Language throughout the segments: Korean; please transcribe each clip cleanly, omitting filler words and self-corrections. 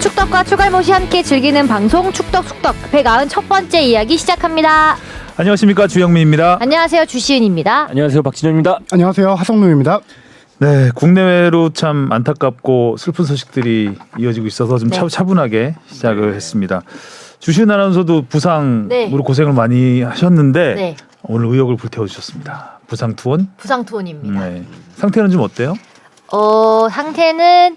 축덕과 추갈못이 함께 즐기는 방송 축덕숙덕 191번째 이야기 시작합니다. 안녕하십니까, 주영민입니다. 안녕하세요, 주시은입니다. 안녕하세요, 박진영입니다. 안녕하세요, 하성룡입니다. 네, 국내외로 참 안타깝고 슬픈 소식들이 이어지고 있어서 좀 네. 차분하게 시작을 했습니다. 주시은 아나운서도 부상으로 네. 고생을 많이 하셨는데 네, 오늘 의욕을 불태워주셨습니다. 부상 투혼? 부상투혼입니다. 네. 상태는 좀 어때요? 상태는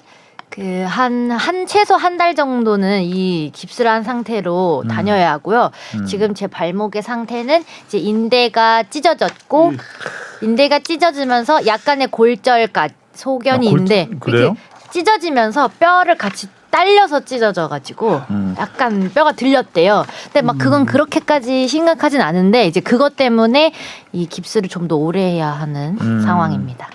최소 한 달 정도는 이 깁스를 한 상태로 다녀야 하고요. 지금 제 발목의 상태는 이제 인대가 찢어졌고 인대가 찢어지면서 약간의 골절까 소견이 있는데 그래요? 이렇게 찢어지면서 뼈를 같이 딸려서 찢어져가지고 약간 뼈가 들렸대요. 근데 막 그건 그렇게까지 심각하진 않은데 이제 그것 때문에 이 깁스를 좀 더 오래 해야 하는 상황입니다.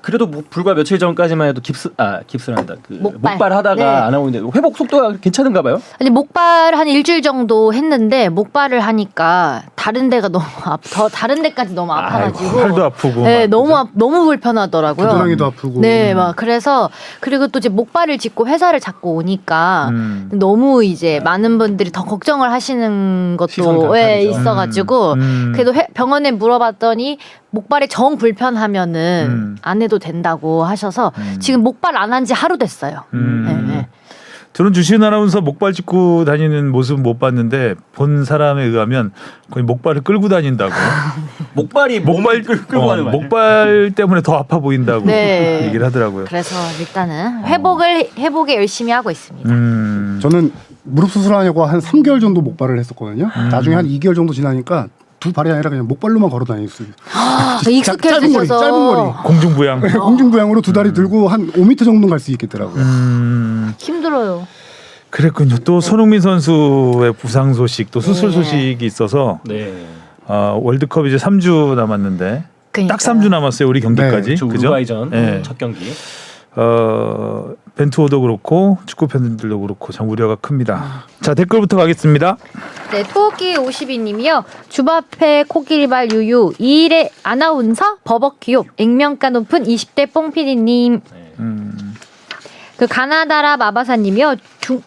그래도 뭐 불과 며칠 전까지만 해도 깁스란다. 목발. 하다가 네. 안 하고 있는데 회복 속도가 괜찮은가 봐요? 아니 목발 한 일주일 정도 했는데 목발을 하니까 다른 데가 너무 다른 데까지 너무 아파가지고 팔도 아프고. 네, 막, 너무 불편하더라고요. 겨드랑이도 아프고. 네, 막 그래서 그리고 또 이제 목발을 짚고 회사를 잡고 오니까 너무 이제 많은 분들이 더 걱정을 하시는 시선 것도 강탈이죠. 있어가지고 그래도 병원에 물어봤더니 목발이 정 불편하면은 안 해도 된다고 하셔서 지금 목발 안 한 지 하루 됐어요. 네. 저는 주시은 아나운서 목발 짚고 다니는 모습 못 봤는데 본 사람에 의하면 거의 목발을 끌고 다닌다고. 목발이 몸을 끌고 가는 거예요. 목발 때문에 더 아파 보인다고 네. 얘기를 하더라고요. 그래서 일단은 회복에 열심히 하고 있습니다. 저는 무릎 수술하려고 한 3개월 정도 목발을 했었거든요. 나중에 한 2개월 정도 지나니까 두 발이 아니라 그냥 목발로만 걸어 다녔어요. 익숙해지셔서 짧은 거리. 공중부양. 공중부양으로 두 다리 들고 한 5m 정도 갈 수 있겠더라고요. 힘들어요. 그랬군요. 또 손흥민 선수의 부상 소식, 또 수술 네. 소식이 있어서 네. 월드컵 이제 3주 남았는데 딱 3주 남았어요. 우리 경기까지. 저 그죠? 우루과이전 네. 첫 경기. 벤투호도 그렇고 축구 팬들도 그렇고 참 우려가 큽니다. 자, 댓글부터 가겠습니다. 네, 토끼 52님이요. 주바페 코끼리발 유유 2일의 아나운서 버벅 귀엽 액면가 높은 20대 뽕피디님. 그 가나다라 마바사님이요.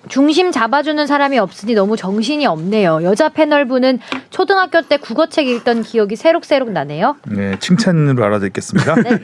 중심 잡아주는 사람이 없으니 너무 정신이 없네요. 여자 패널분은 초등학교 때 국어책 읽던 기억이 새록새록 나네요. 네, 칭찬으로 알아듣겠습니다. 네.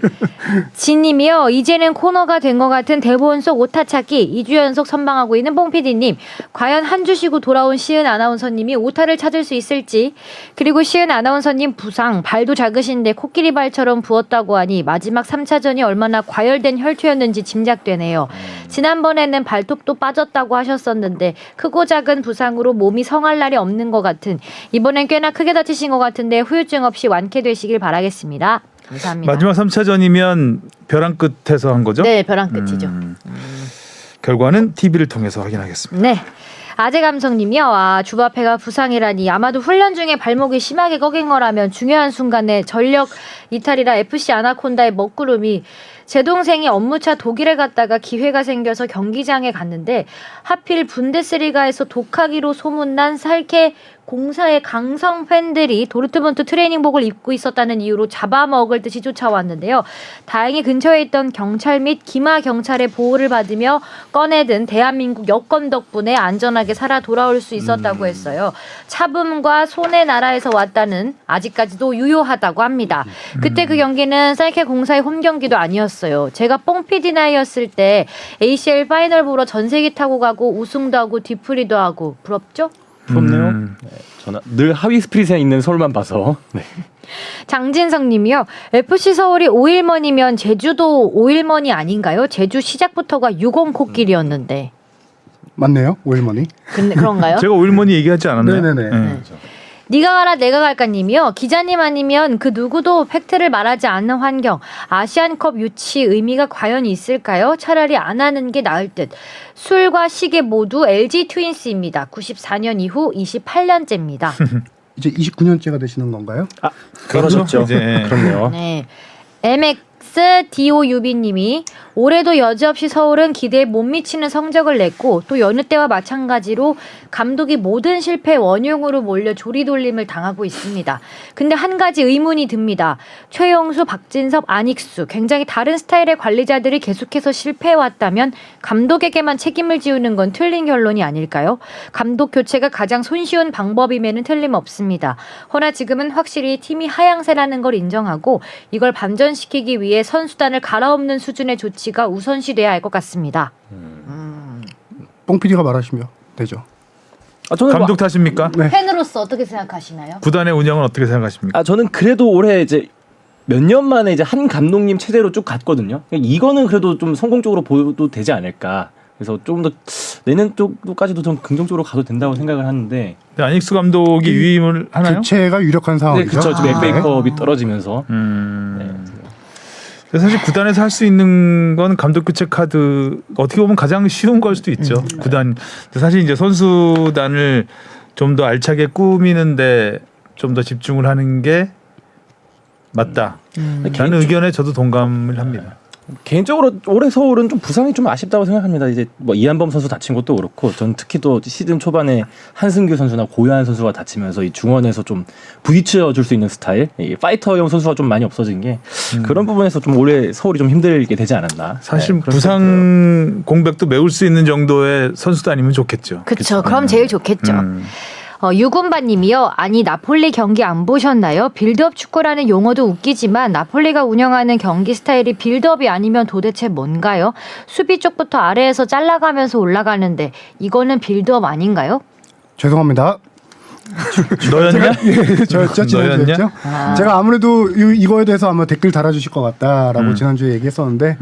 지님이요. 이제는 코너가 된 것 같은 대본 속 오타 찾기 2주 연속 선방하고 있는 뽕피디님. 과연 한 주 쉬고 돌아온 시은 아나운서님이 오타를 찾을 수 있을지. 그리고 시은 아나운서님 부상 발도 작으신데 코끼리 발처럼 부었다고 하니 마지막 3차전이 얼마나 과열된 혈투였는지 짐작되네요. 지난번에는 발톱도 빠졌다고 하셨었는데 크고 작은 부상으로 몸이 성할 날이 없는 것 같은 이번엔 꽤나 크게 다치신 것 같은데 후유증 없이 완쾌되시길 바라겠습니다. 감사합니다. 마지막 3차전이면 벼랑 끝에서 한 거죠? 네, 벼랑 끝이죠. 결과는 TV를 통해서 확인하겠습니다. 네. 아재 감성님이요. 주바페가 부상이라니 아마도 훈련 중에 발목이 심하게 꺾인 거라면 중요한 순간에 전력 이탈이라 FC 아나콘다의 먹구름이 제 동생이 업무차 독일에 갔다가 기회가 생겨서 경기장에 갔는데 하필 분데스리가에서 독하기로 소문난 살케 공사의 강성 팬들이 도르트문트 트레이닝복을 입고 있었다는 이유로 잡아먹을 듯이 쫓아왔는데요. 다행히 근처에 있던 경찰 및 기마 경찰의 보호를 받으며 꺼내든 대한민국 여권 덕분에 안전하게 살아 돌아올 수 있었다고 했어요. 차붐과 손의 나라에서 왔다는 아직까지도 유효하다고 합니다. 그때 그 경기는 살케 공사의 홈 경기도 아니었어요. 제가 뽕피디 나이였을 때 ACL 파이널 보러 전세기 타고 가고 우승도 하고 뒤풀이도 하고 부럽죠? 부럽네요. 네, 저는 늘 하위 스프릿에 있는 서울만 봐서. 네. 장진성 님이요. FC 서울이 5일먼이면 제주도 5일먼이 아닌가요? 제주 시작부터가 60 코끼리였는데. 맞네요, 오일머니. 근데 그런가요? 제가 오일머니 얘기하지 않았나요? 네네네. 네. 네가 가라 내가 갈까 님이요. 기자님 아니면 그 누구도 팩트를 말하지 않는 환경. 아시안컵 유치 의미가 과연 있을까요? 차라리 안 하는 게 나을 듯. 술과 시계 모두 LG 트윈스입니다. 94년 이후 28년째입니다. 이제 29년째가 되시는 건가요? 그렇죠. 이제. 그렇네요. 네. MXDOUB님이 올해도 여지없이 서울은 기대에 못 미치는 성적을 냈고 또 여느 때와 마찬가지로 감독이 모든 실패 원흉으로 몰려 조리돌림을 당하고 있습니다. 근데 한 가지 의문이 듭니다. 최용수, 박진섭, 안익수 굉장히 다른 스타일의 관리자들이 계속해서 실패해왔다면 감독에게만 책임을 지우는 건 틀린 결론이 아닐까요? 감독 교체가 가장 손쉬운 방법임에는 틀림없습니다. 허나 지금은 확실히 팀이 하향세라는 걸 인정하고 이걸 반전시키기 위해 선수단을 갈아엎는 수준의 조치가 우선시돼야 할 것 같습니다. 뽕 PD가 말하시면 되죠. 저는 감독 탓입니까? 네. 팬으로서 어떻게 생각하시나요? 구단의 운영은 어떻게 생각하십니까? 저는 그래도 올해 이제 몇 년 만에 이제 한 감독님 체제로 쭉 갔거든요. 이거는 그래도 좀 성공적으로 보여도 되지 않을까. 그래서 조금 더 내년 쪽까지도 좀 긍정적으로 가도 된다고 생각을 하는데. 안익수 감독이 유임을 하나요? 교체가 유력한 네, 상황이죠. 그렇죠. 지금 아. FA컵이 떨어지면서. 사실 구단에서 할 수 있는 건 감독 교체 카드 어떻게 보면 가장 쉬운 걸 수도 있죠. 구단 사실 이제 선수단을 좀 더 알차게 꾸미는데 좀 더 집중을 하는 게 맞다. 라는 의견에 저도 동감을 합니다. 개인적으로 올해 서울은 좀 부상이 좀 아쉽다고 생각합니다. 이제 뭐 이한범 선수 다친 것도 그렇고, 전 특히 또 시즌 초반에 한승규 선수나 고요한 선수가 다치면서 이 중원에서 좀 부딪혀 줄 수 있는 스타일, 이 파이터형 선수가 좀 많이 없어진 게 그런 부분에서 좀 올해 서울이 좀 힘들게 되지 않았나. 사실 그런 부상 생각이 공백도 메울 수 있는 정도의 선수단이면 좋겠죠. 그렇죠. 그럼 제일 좋겠죠. 유군바님이요. 아니 나폴리 경기 안 보셨나요? 빌드업 축구라는 용어도 웃기지만 나폴리가 운영하는 경기 스타일이 빌드업이 아니면 도대체 뭔가요? 수비 쪽부터 아래에서 잘라가면서 올라가는데 이거는 빌드업 아닌가요? 죄송합니다. 너였냐? 저였죠. 지난주였죠. 제가 아무래도 이거에 대해서 아마 댓글 달아주실 것 같다라고 지난주에 얘기했었는데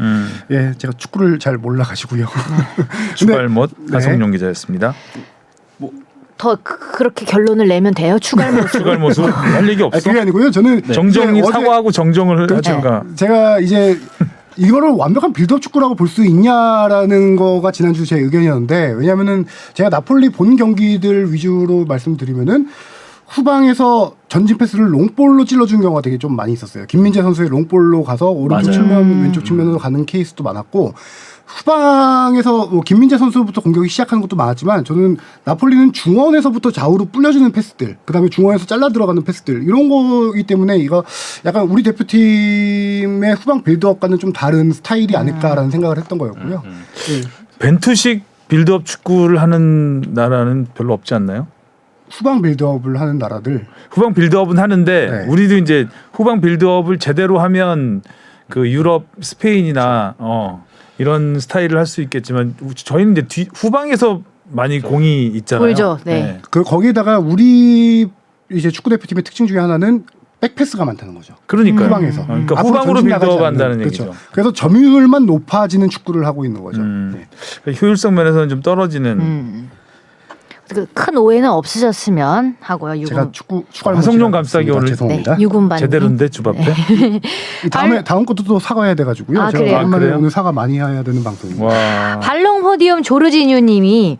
예, 제가 축구를 잘 몰라가지고요. 추갈못 네. 하성룡 기자였습니다. 더 그렇게 결론을 내면 돼요? 추갈모수. 추갈모수 할 얘기 없어? 그게 아니고요. 저는 정정이 이제 어제 사과하고 정정을 하든가. 제가 이제 이거를 완벽한 빌드업 축구라고 볼 수 있냐라는 거가 지난주 제 의견이었는데, 왜냐하면은 제가 나폴리 본 경기들 위주로 말씀드리면은 후방에서 전진 패스를 롱볼로 찔러준 경우가 되게 좀 많이 있었어요. 김민재 선수의 롱볼로 가서 오른쪽 맞아요. 측면, 왼쪽 측면으로 가는 케이스도 많았고, 후방에서 뭐 김민재 선수부터 공격이 시작하는 것도 많았지만, 저는 나폴리는 중원에서부터 좌우로 불려주는 패스들, 그다음에 중원에서 잘라 들어가는 패스들, 이런 거기 때문에 이거 약간 우리 대표팀의 후방 빌드업과는 좀 다른 스타일이 아닐까라는 생각을 했던 거였고요. 예. 벤투식 빌드업 축구를 하는 나라는 별로 없지 않나요? 후방 빌드업을 하는 나라들, 후방 빌드업은 하는데 네. 우리도 이제 후방 빌드업을 제대로 하면 그 유럽 스페인이나 이런 스타일을 할 수 있겠지만, 저희는 이제 후방에서 많이 공이 있잖아요. 돌죠. 네. 거기에다가 우리 이제 축구 대표팀의 특징 중에 하나는 백패스가 많다는 거죠. 그러니까요. 후방에서. 그러니까 앞으로 후방으로 전진 나가지 빌드업 않는. 한다는 그렇죠. 얘기죠. 그래서 점유율만 높아지는 축구를 하고 있는 거죠. 네. 그러니까 효율성 면에서는 좀 떨어지는. 그 큰 오해는 없으셨으면 하고요. 제가 축구를 하성룡 감싸기 오늘 죄송합니다. 네, 유군반 제대로인데 주바페. 다음 것도 또 사과해야 돼가지고요. 아, 제가 그래요? 오랜만에 그래요? 오늘 사과 많이 해야 되는 방송입니다. 와. 발롱포디움 조르지뉴님이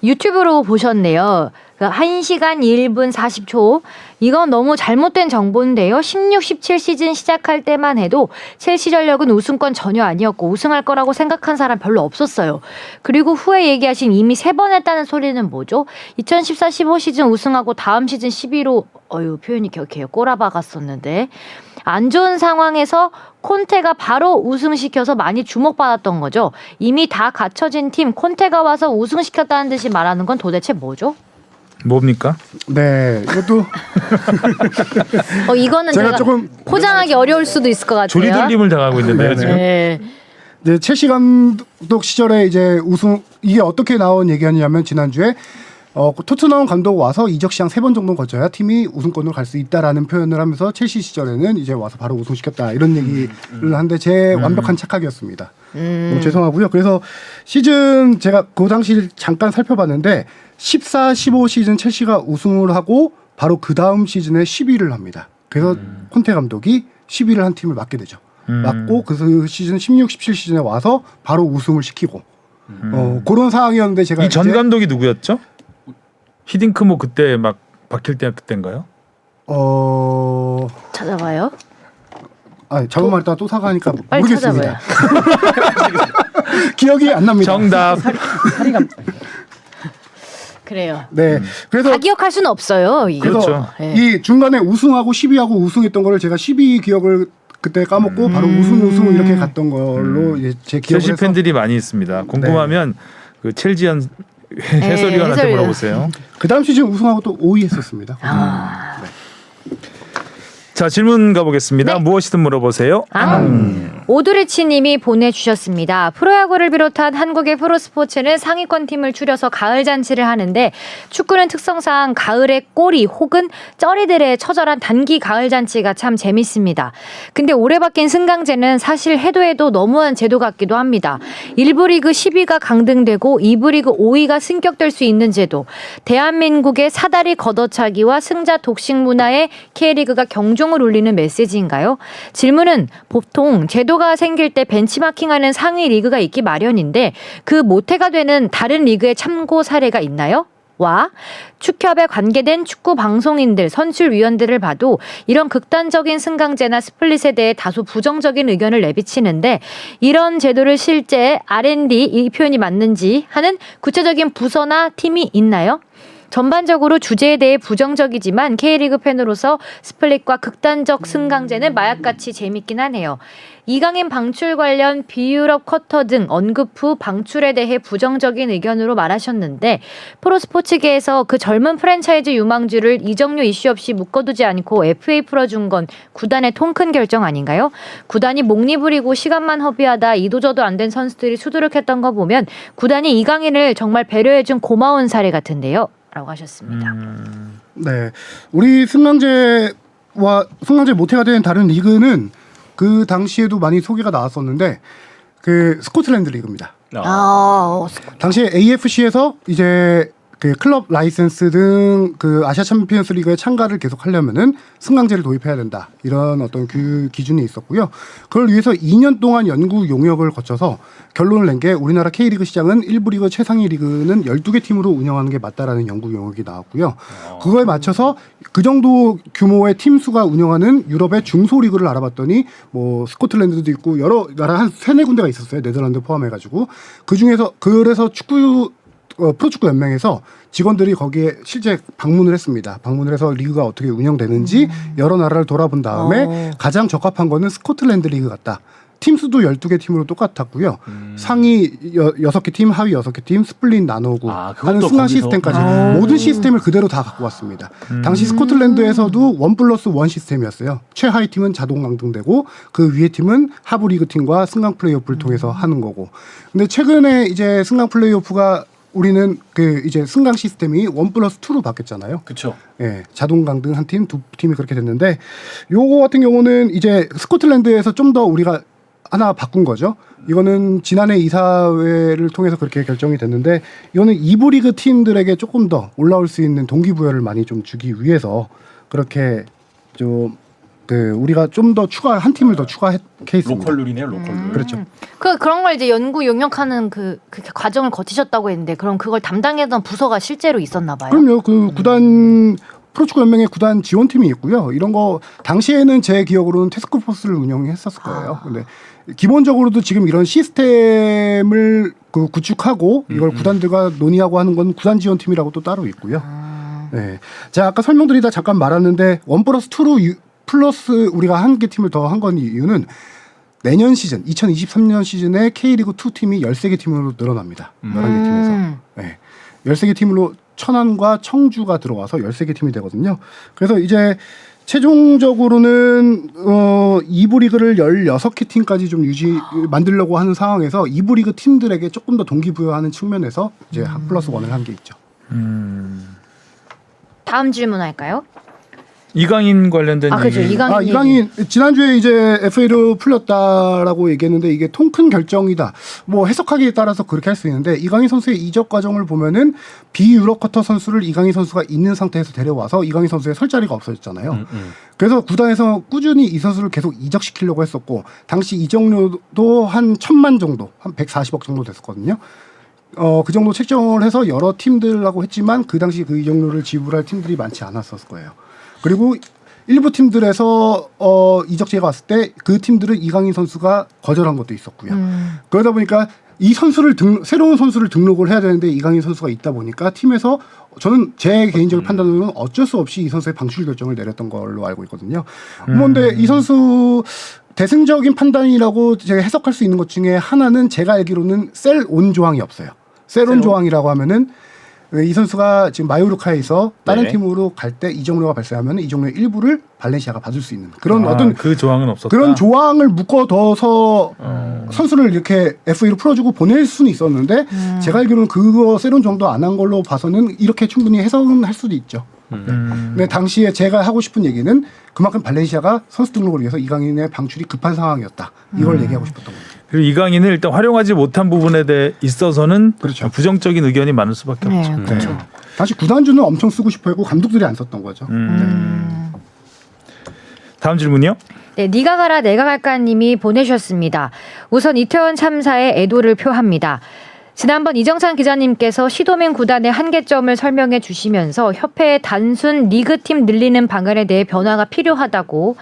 유튜브로 보셨네요. 1시간 1분 40초. 이건 너무 잘못된 정보인데요. 16, 17 시즌 시작할 때만 해도 첼시 전력은 우승권 전혀 아니었고 우승할 거라고 생각한 사람 별로 없었어요. 그리고 후에 얘기하신 이미 3번 했다는 소리는 뭐죠? 2014, 15 시즌 우승하고 다음 시즌 12로 표현이 격해요. 꼬라박았었는데 안 좋은 상황에서 콘테가 바로 우승시켜서 많이 주목받았던 거죠. 이미 다 갖춰진 팀 콘테가 와서 우승시켰다는 듯이 말하는 건 도대체 뭐죠? 뭡니까? 네, 이것도 이거는 제가 제가 조금 포장하기 어려울 수도 있을 것 같아요. 조리돌림을 당하고 있는데요, 네, 네. 지금. 네. 이제 첼시 감독 시절에 이제 우승, 이게 어떻게 나온 얘기였냐면 지난주에 토트넘 감독 와서 이적 시장 3번 정도 거쳐야 팀이 우승권으로 갈 수 있다라는 표현을 하면서 첼시 시절에는 이제 와서 바로 우승시켰다 이런 얘기를 하는데 제 완벽한 착각이었습니다. 너무 죄송하고요. 그래서 시즌 제가 그 당시 잠깐 살펴봤는데 14, 15 시즌 첼시가 우승을 하고 바로 그 다음 시즌에 10위를 합니다. 그래서 콘테 감독이 10위를 한 팀을 맡게 되죠. 맡고 그 시즌 16, 17 시즌에 와서 바로 우승을 시키고 그런 상황이었는데 제가 이 전 이제 감독이 누구였죠? 히딩크 뭐 그때 막 박힐 때 그때인가요? 찾아봐요. 잘못 말했다가 또 사과하니까 빨리 모르겠습니다. 기억이 안 납니다. 정답. 그래요. 네. 그래서 다 기억할 수는 없어요. 이게. 그래서 그렇죠. 네. 이 중간에 우승하고 10위하고 우승했던 거를 제가 12위 기억을 그때 까먹고 바로 우승 이렇게 갔던 걸로 이제 제 기억을 첼시 해서 팬들이 많이 있습니다. 궁금하면 그 첼지안 해설위원한테 해설위원. 물어보세요. 그 다음 시즌 우승하고 또 5위 했었습니다. 자, 질문 가보겠습니다. 네. 무엇이든 물어보세요. 오드리치님이 보내주셨습니다. 프로야구를 비롯한 한국의 프로스포츠는 상위권 팀을 추려서 가을 잔치를 하는데 축구는 특성상 가을의 꼬리 혹은 쩌리들의 처절한 단기 가을 잔치가 참 재밌습니다. 근데 올해 바뀐 승강제는 사실 해도 너무한 제도 같기도 합니다. 1부 리그 10위가 강등되고 2부 리그 5위가 승격될 수 있는 제도. 대한민국의 사다리 걷어차기와 승자 독식 문화에 K리그가 경종을 울리는 메시지인가요? 질문은 보통 제도가 생길 때 벤치마킹하는 상위 리그가 있기 마련인데 그 모태가 되는 다른 리그의 참고 사례가 있나요? 와 축협에 관계된 축구 방송인들, 선출위원들을 봐도 이런 극단적인 승강제나 스플릿에 대해 다소 부정적인 의견을 내비치는데 이런 제도를 실제 R&D 이 표현이 맞는지 하는 구체적인 부서나 팀이 있나요? 전반적으로 주제에 대해 부정적이지만 K리그 팬으로서 스플릿과 극단적 승강제는 마약같이 재밌긴 하네요. 이강인 방출 관련 비유럽 쿼터 등 언급 후 방출에 대해 부정적인 의견으로 말하셨는데 프로스포츠계에서 그 젊은 프랜차이즈 유망주를 이적료 이슈 없이 묶어두지 않고 FA 풀어준 건 구단의 통 큰 결정 아닌가요? 구단이 목리 부리고 시간만 허비하다 이도저도 안 된 선수들이 수두룩했던 거 보면 구단이 이강인을 정말 배려해준 고마운 사례 같은데요. 라고 하셨습니다. 네, 우리 승강제 모태가 된 다른 리그는 그 당시에도 많이 소개가 나왔었는데 그 스코틀랜드 리그입니다. 당시에 AFC에서 이제 그 클럽 라이센스 등 그 아시아 챔피언스 리그에 참가를 계속 하려면은 승강제를 도입해야 된다. 이런 어떤 그 기준이 있었고요. 그걸 위해서 2년 동안 연구 용역을 거쳐서 결론을 낸 게 우리나라 K리그 시장은 1부 리그 최상위 리그는 12개 팀으로 운영하는 게 맞다라는 연구 용역이 나왔고요. 그거에 맞춰서 그 정도 규모의 팀 수가 운영하는 유럽의 중소 리그를 알아봤더니 뭐 스코틀랜드도 있고 여러 나라 한 3-4군데가 있었어요. 네덜란드 포함해 가지고. 그중에서 그래서 프로축구 연맹에서 직원들이 거기에 실제 방문을 했습니다. 방문을 해서 리그가 어떻게 운영되는지 여러 나라를 돌아본 다음에 가장 적합한 거는 스코틀랜드 리그 같다. 팀 수도 12개 팀으로 똑같았고요. 상위 6개 팀, 하위 6개 팀, 스플릿 나누고 하는 승강 거기서? 시스템까지 모든 시스템을 그대로 다 갖고 왔습니다. 당시 스코틀랜드에서도 1+1 시스템이었어요. 최하위 팀은 자동 강등되고 그 위에 팀은 하부 리그 팀과 승강 플레이오프를 통해서 하는 거고. 근데 최근에 이제 승강 플레이오프가 우리는 그 이제 승강 시스템이 1+2로 바뀌었잖아요. 그렇죠. 예, 자동 강등 한 팀, 두 팀이 그렇게 됐는데 요거 같은 경우는 이제 스코틀랜드에서 좀 더 우리가 하나 바꾼 거죠. 이거는 지난해 이사회를 통해서 그렇게 결정이 됐는데 이거는 2부 리그 팀들에게 조금 더 올라올 수 있는 동기부여를 많이 좀 주기 위해서 그렇게 좀 우리가 좀 더 한 팀을 더 추가해 있습니다. 로컬 룰이네요, 로컬 룰. 그렇죠. 그런 걸 이제 연구 용역하는 그 과정을 거치셨다고 했는데 그럼 그걸 담당했던 부서가 실제로 있었나 봐요. 그럼요. 그 구단 프로축구 연맹의 구단 지원팀이 있고요. 이런 거 당시에는 제 기억으로는 태스크포스를 운영했었을 거예요. 근데 기본적으로도 지금 이런 시스템을 구축하고 이걸 구단들과 논의하고 하는 건 구단 지원팀이라고 또 따로 있고요. 네. 제가 아까 설명드리다 잠깐 말았는데 1+2로 플러스 우리가 한 개 팀을 더 한 건 이유는 내년 시즌 2023년 시즌에 K리그 2 팀이 13개 팀으로 늘어납니다. 11개 팀에서. 네. 13개 팀으로 천안과 청주가 들어와서 13개 팀이 되거든요. 그래서 이제 최종적으로는 2부 리그를 16개 팀까지 좀 만들려고 하는 상황에서 2부 리그 팀들에게 조금 더 동기부여하는 측면에서 이제 +1을 한 게 있죠. 다음 질문 할까요? 이강인 관련된 그렇죠. 얘기. 이강인 지난주에 이제 FA로 풀렸다라고 얘기했는데 이게 통 큰 결정이다. 뭐 해석하기에 따라서 그렇게 할 수 있는데 이강인 선수의 이적 과정을 보면은 비유럽 쿼터 선수를 이강인 선수가 있는 상태에서 데려와서 이강인 선수의 설 자리가 없어졌잖아요. 그래서 구단에서 꾸준히 이 선수를 계속 이적시키려고 했었고 당시 이적료도 한 1,000만 정도, 한 140억 정도 됐었거든요. 그 정도 책정을 해서 여러 팀들하고 했지만 그 당시 그 이적료를 지불할 팀들이 많지 않았을 거예요. 그리고 일부 팀들에서 이적제가 왔을 때 그 팀들은 이강인 선수가 거절한 것도 있었고요. 그러다 보니까 이 선수를 새로운 선수를 등록을 해야 되는데 이강인 선수가 있다 보니까 팀에서 저는 제 개인적인 판단으로는 어쩔 수 없이 이 선수의 방출 결정을 내렸던 걸로 알고 있거든요. 그런데 이 선수 대승적인 판단이라고 제가 해석할 수 있는 것 중에 하나는 제가 알기로는 셀온 조항이 없어요. 셀온 조항이라고 하면은 이 선수가 지금 마요르카에서 다른 네. 팀으로 갈 때 이적료가 발생하면 이적료의 일부를 발렌시아가 받을 수 있는 그런 어떤 그 조항은 없었다. 그런 조항을 묶어둬서 선수를 이렇게 FA로 풀어주고 보낼 수는 있었는데 제가 알기로는 그거 세론 정도 안 한 걸로 봐서는 이렇게 충분히 해석은 할 수도 있죠. 근데 당시에 제가 하고 싶은 얘기는 그만큼 발렌시아가 선수 등록을 위해서 이강인의 방출이 급한 상황이었다. 이걸 얘기하고 싶었던 겁니다. 그리고 이강인을 일단 활용하지 못한 부분에 대해 있어서는 그렇죠. 부정적인 의견이 많을 수밖에 네, 없죠. 그렇죠. 당시 구단주는 엄청 쓰고 싶어했고 감독들이 안 썼던 거죠. 다음 질문이요. 네, 니가 가라 내가 갈까님이 보내주셨습니다. 우선 이태원 참사에 애도를 표합니다. 지난번 이정찬 기자님께서 시도민 구단의 한계점을 설명해 주시면서 협회의 단순 리그팀 늘리는 방안에 대해 변화가 필요하다고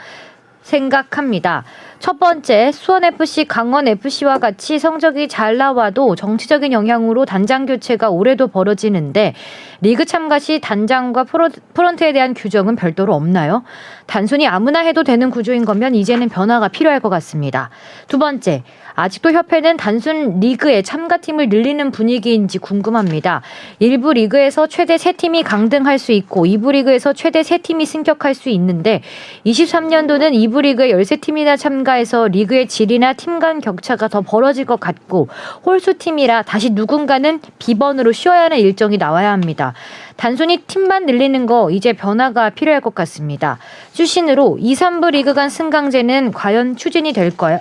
생각합니다. 첫 번째, 수원FC, 강원FC와 같이 성적이 잘 나와도 정치적인 영향으로 단장 교체가 올해도 벌어지는데 리그 참가 시 단장과 프런트에 대한 규정은 별도로 없나요? 단순히 아무나 해도 되는 구조인 거면 이제는 변화가 필요할 것 같습니다. 두 번째, 아직도 협회는 단순 리그에 참가팀을 늘리는 분위기인지 궁금합니다. 1부 리그에서 최대 3팀이 강등할 수 있고 2부 리그에서 최대 3팀이 승격할 수 있는데 23년도는 2부 리그에 13팀이나 참가해서 리그의 질이나 팀 간 격차가 더 벌어질 것 같고 홀수팀이라 다시 누군가는 비번으로 쉬어야 하는 일정이 나와야 합니다. 단순히 팀만 늘리는 거 이제 변화가 필요할 것 같습니다. 추신으로 2, 3부 리그 간 승강제는 과연 추진이 될까요?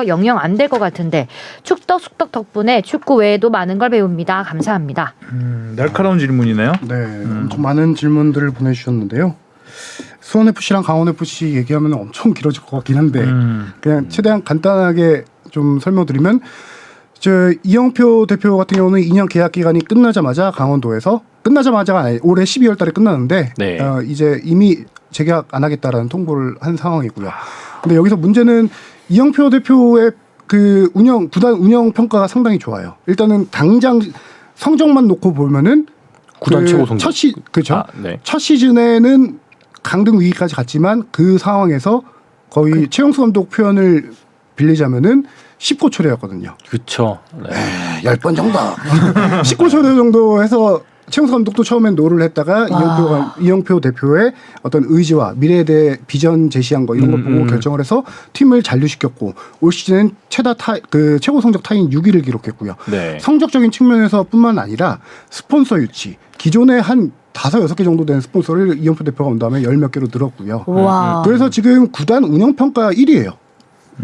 영영 안 될 것 같은데 축덕 덕분에 축구 외에도 많은 걸 배웁니다. 감사합니다. 날카로운 질문이네요. 네, 엄청 많은 질문들을 보내주셨는데요. 수원FC랑 강원FC 얘기하면 엄청 길어질 것 같긴 한데 그냥 최대한 간단하게 좀 설명드리면 이영표 대표 같은 경우는 2년 계약 기간이 끝나자마자 강원도에서 끝나자마자가 아니라 올해 12월 달에 끝났는데 네. 이제 이미 재계약 안 하겠다라는 통보를 한 상황이고요. 근데 여기서 문제는 이영표 대표의 그 구단 운영 평가가 상당히 좋아요. 일단은 당장 성적만 놓고 보면은 구단 최고 성적. 그렇죠. 네. 첫 시즌에는 강등 위기까지 갔지만 그 상황에서 거의 최용수 감독 표현을 빌리자면은 19초래였거든요. 그렇죠. 네. 10번 정도. 19초래 정도 해서 최용수 감독도 처음엔 노를 했다가 이영표 대표의 어떤 의지와 미래에 대해 비전 제시한 거 이런 걸 보고 결정을 해서 팀을 잔류시켰고 올 시즌은 최고 성적 타인 6위를 기록했고요. 네. 성적적인 측면에서뿐만 아니라 스폰서 유치 기존에 한 5-6개 정도 되는 스폰서를 이영표 대표가 온 다음에 10몇 개로 늘었고요. 와. 그래서 지금 구단 운영 평가 1위예요.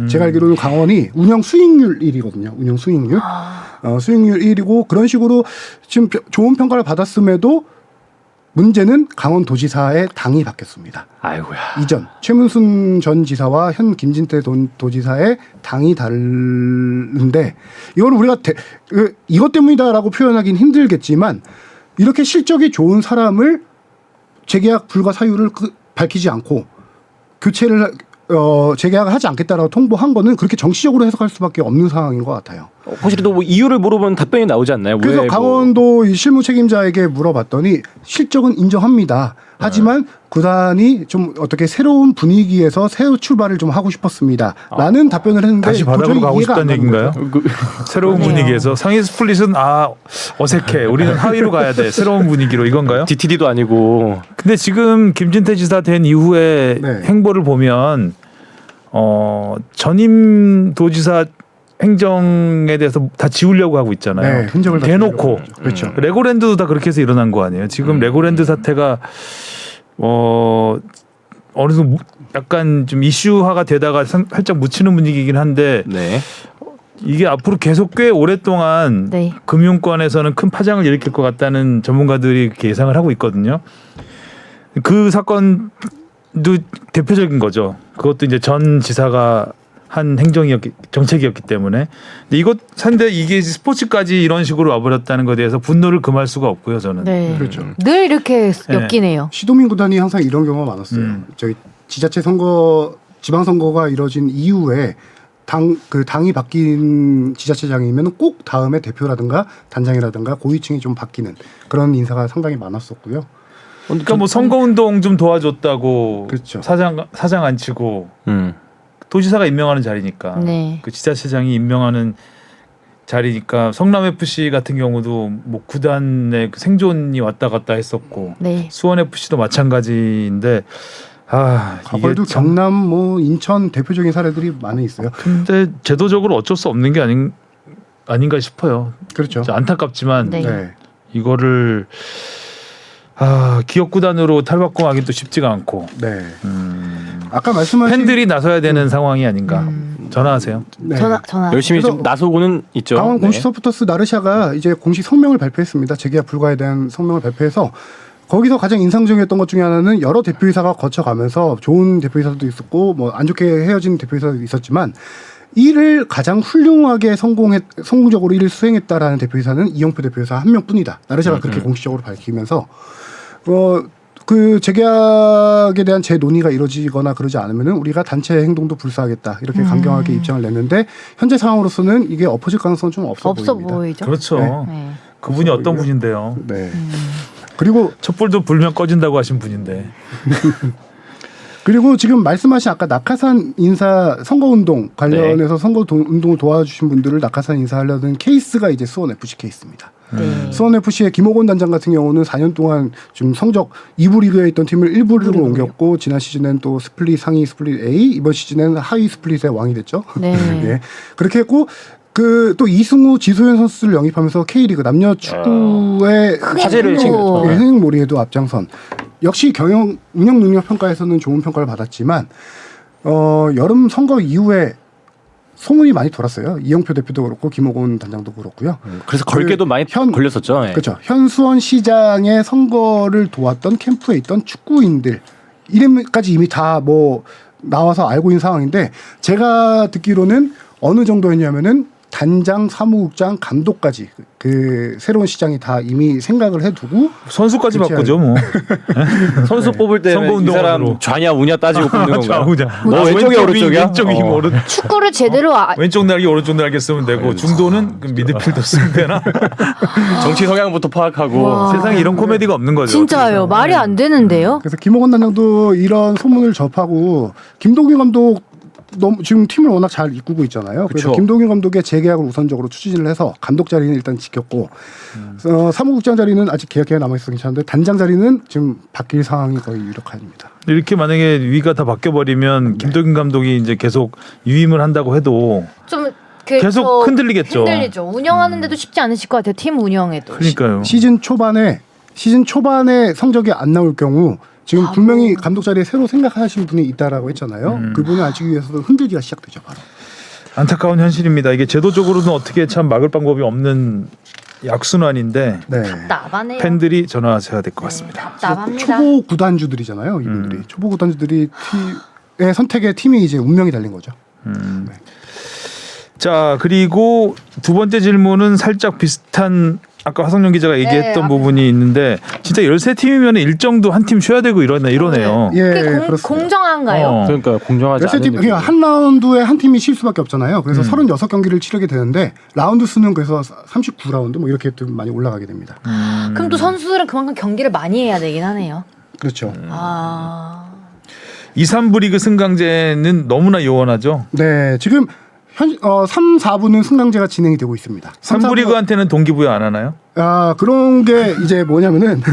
제가 알기로는 강원이 운영 수익률 1위거든요. 운영 수익률. 수익률 1위고 그런 식으로 지금 좋은 평가를 받았음에도 문제는 강원도지사의 당이 바뀌었습니다. 아이고야. 이전 최문순 전 지사와 현 김진태 도지사의 당이 다른데 이건 우리가 이것 때문이다라고 표현하기는 힘들겠지만 이렇게 실적이 좋은 사람을 재계약 불가 사유를 밝히지 않고 교체를 재계약을 하지 않겠다라고 통보한 거는 그렇게 정치적으로 해석할 수밖에 없는 상황인 것 같아요. 혹시 또 뭐 이유를 물어보면 답변이 나오지 않나요? 그래서 왜 강원도 이 실무 책임자에게 물어봤더니 실적은 인정합니다. 하지만 구단이 좀 어떻게 새로운 분위기에서 새 출발을 좀 하고 싶었습니다. 라는 답변을 했는데 다시 바닥으로 도저히 가고 이해가 안 싶다는 가는 얘기인가요? 거죠. 새로운 그러네요. 분위기에서 상위 스플릿은 어색해. 우리는 하위로 가야 돼. 새로운 분위기로 이건가요? DTD도 아니고. 근데 지금 김진태 지사 된 이후에 네. 행보를 보면 전임 도지사 행정에 대해서 다 지우려고 하고 있잖아요. 네, 흔적을 다 대놓고. 지우려고 하죠. 그렇죠. 레고랜드도 다 그렇게 해서 일어난 거 아니에요. 지금 레고랜드 사태가 어느 정도 약간 좀 이슈화가 되다가 살짝 묻히는 분위기이긴 한데 네. 이게 앞으로 계속 꽤 오랫동안 네. 금융권에서는 큰 파장을 일으킬 것 같다는 전문가들이 이렇게 예상을 하고 있거든요. 그 사건도 대표적인 거죠. 그것도 이제 전 지사가 한 정책이었기 때문에. 근데 이게 스포츠까지 이런 식으로 와버렸다는 것에 대해서 분노를 금할 수가 없고요, 저는. 네. 그렇죠. 늘 이렇게 엮이네요. 시도민 구단이 항상 이런 경우가 많았어요. 저희 지자체 선거, 지방선거가 이뤄진 이후에 당이 바뀐 지자체장이면 꼭 다음에 대표라든가 단장이라든가 고위층이 좀 바뀌는 그런 인사가 상당히 많았었고요. 그러니까 뭐 선거운동 좀 도와줬다고 그렇죠. 사장 안 치고 도지사가 임명하는 자리니까 네. 그 지자체장이 임명하는 자리니까 성남 FC 같은 경우도 뭐 구단의 그 생존이 왔다 갔다 했었고 네. 수원 FC도 마찬가지인데 과거에도 경남, 뭐 인천 대표적인 사례들이 많이 있어요. 근데 제도적으로 어쩔 수 없는 게 아닌가 싶어요. 그렇죠. 안타깝지만 네. 네. 이거를 기업 구단으로 탈바꿈하기 또 쉽지가 않고 네. 아까 말씀하신 팬들이 나서야 되는 상황이 아닌가. 전화하세요. 네. 전화. 열심히 그래서 좀 나서고는 있죠. 강원 네. 공식 서포터스 나르샤가 이제 공식 성명을 발표했습니다. 재계약 불가에 대한 성명을 발표해서 거기서 가장 인상적이었던 것 중에 하나는 여러 대표이사가 거쳐가면서 좋은 대표이사도 있었고 뭐 안 좋게 헤어진 대표이사도 있었지만 이를 가장 훌륭하게 성공적으로 일을 수행했다라는 대표이사는 이영표 대표이사 한 명뿐이다. 나르샤가 그렇게 공식적으로 밝히면서 그 재계약에 대한 재논의가 이루어지거나 그러지 않으면은 우리가 단체 행동도 불사하겠다 이렇게 강경하게 입장을 냈는데 현재 상황으로서는 이게 엎어질 가능성은 좀 없어 보입니다. 보이죠. 그렇죠. 네. 네. 그분이 어떤 보이고요. 분인데요. 네. 그리고 촛불도 불면 꺼진다고 하신 분인데. 지금 말씀하신 아까 낙하산 인사 선거운동 관련해서 선거운동을 도와주신 분들을 낙하산 인사하려는 케이스가 이제 수원FC 케이스입니다. 네. 수원FC의 김호곤 단장 같은 경우는 4년 동안 지금 성적 2부 리그에 있던 팀을 1부 리그로 옮겼고 지난 시즌엔 또 스플릿 상위 스플릿 A 이번 시즌엔 하위 스플릿의 왕이 됐죠. 네. 예. 그렇게 했고 또 이승우, 지소연 선수를 영입하면서 K리그 남녀 축구의 화제를 챙겼죠. 흥행몰이에도 앞장선. 역시 운영 능력 평가에서는 좋은 평가를 받았지만 여름 선거 이후에 소문이 많이 돌았어요. 이영표 대표도 그렇고 김호곤 단장도 그렇고요. 그래서 걸게도 많이 걸렸었죠. 예. 그렇죠. 현수원 시장의 선거를 도왔던 캠프에 있던 축구인들 이름까지 이미 다 뭐 나와서 알고 있는 상황인데 제가 듣기로는 어느 정도였냐면은 단장, 사무국장, 감독까지 그 새로운 시장이 다 이미 생각을 해두고 선수까지 그렇지 바꾸죠, 뭐. 선수 뽑을 때는 이 선거운동으로. 사람 좌냐 우냐 따지고 뽑는 건가요? 좌우자. 너 왼쪽이 오른쪽이야? 왼쪽이 오른. 축구를 제대로 왼쪽 날개 오른쪽 날개 쓰면 되고 중도는 그 미드필더 쓰면 되나? 정치 성향부터 파악하고 와. 세상에 이런 코미디가 없는 거죠. 진짜요. 말이 안 되는데요. 그래서 김호건 단장도 이런 소문을 접하고 김동균 감독 지금 팀을 워낙 잘 이끌고 있잖아요. 그래서 그쵸. 김동균 감독의 재계약을 우선적으로 추진을 해서 감독 자리는 일단 지켰고 사무국장 자리는 아직 계약기간 남아있어서 괜찮은데 단장 자리는 지금 바뀔 상황이 거의 유력합니다. 이렇게 만약에 위가 다 바뀌어버리면 김동균 감독이 이제 계속 유임을 한다고 해도 좀 계속 흔들리겠죠. 흔들리죠. 운영하는데도 쉽지 않으실 것 같아요. 팀 운영에도. 그러니까요. 시즌 초반에 성적이 안 나올 경우 지금 분명히 감독 자리에 새로 생각하시는 분이 있다라고 했잖아요. 그분을 앉히기 위해서도 흔들기가 시작되죠. 바로. 안타까운 현실입니다. 이게 제도적으로는 어떻게 참 막을 방법이 없는 약순환인데 네. 답답하네요. 팬들이 전화하셔야 될 것 같습니다. 답답합니다. 초보 구단주들이잖아요. 이분들이 초보 구단주들이 팀의 선택에 팀이 이제 운명이 달린 거죠. 자, 그리고 두 번째 질문은 살짝 비슷한 아까 화성룡 기자가 얘기했던 네, 부분이 있는데 진짜 13팀이면 일정도 한 팀 쉬어야 되고 이러네요. 예, 그게 그렇습니다. 공정한가요? 그러니까 공정하지 않은 느낌. 그러니까 한 라운드에 한 팀이 쉴 수밖에 없잖아요. 그래서 36경기를 치르게 되는데 라운드 수는 그래서 39라운드 뭐 이렇게 좀 많이 올라가게 됩니다. 그럼 또 선수들은 그만큼 경기를 많이 해야 되긴 하네요. 그렇죠. 2, 3부 리그 승강제는 너무나 요원하죠. 네, 지금 3, 4부는 승강제가 진행이 되고 있습니다. 3부 리그한테는 동기부여 안 하나요? 그런 게 이제 뭐냐면은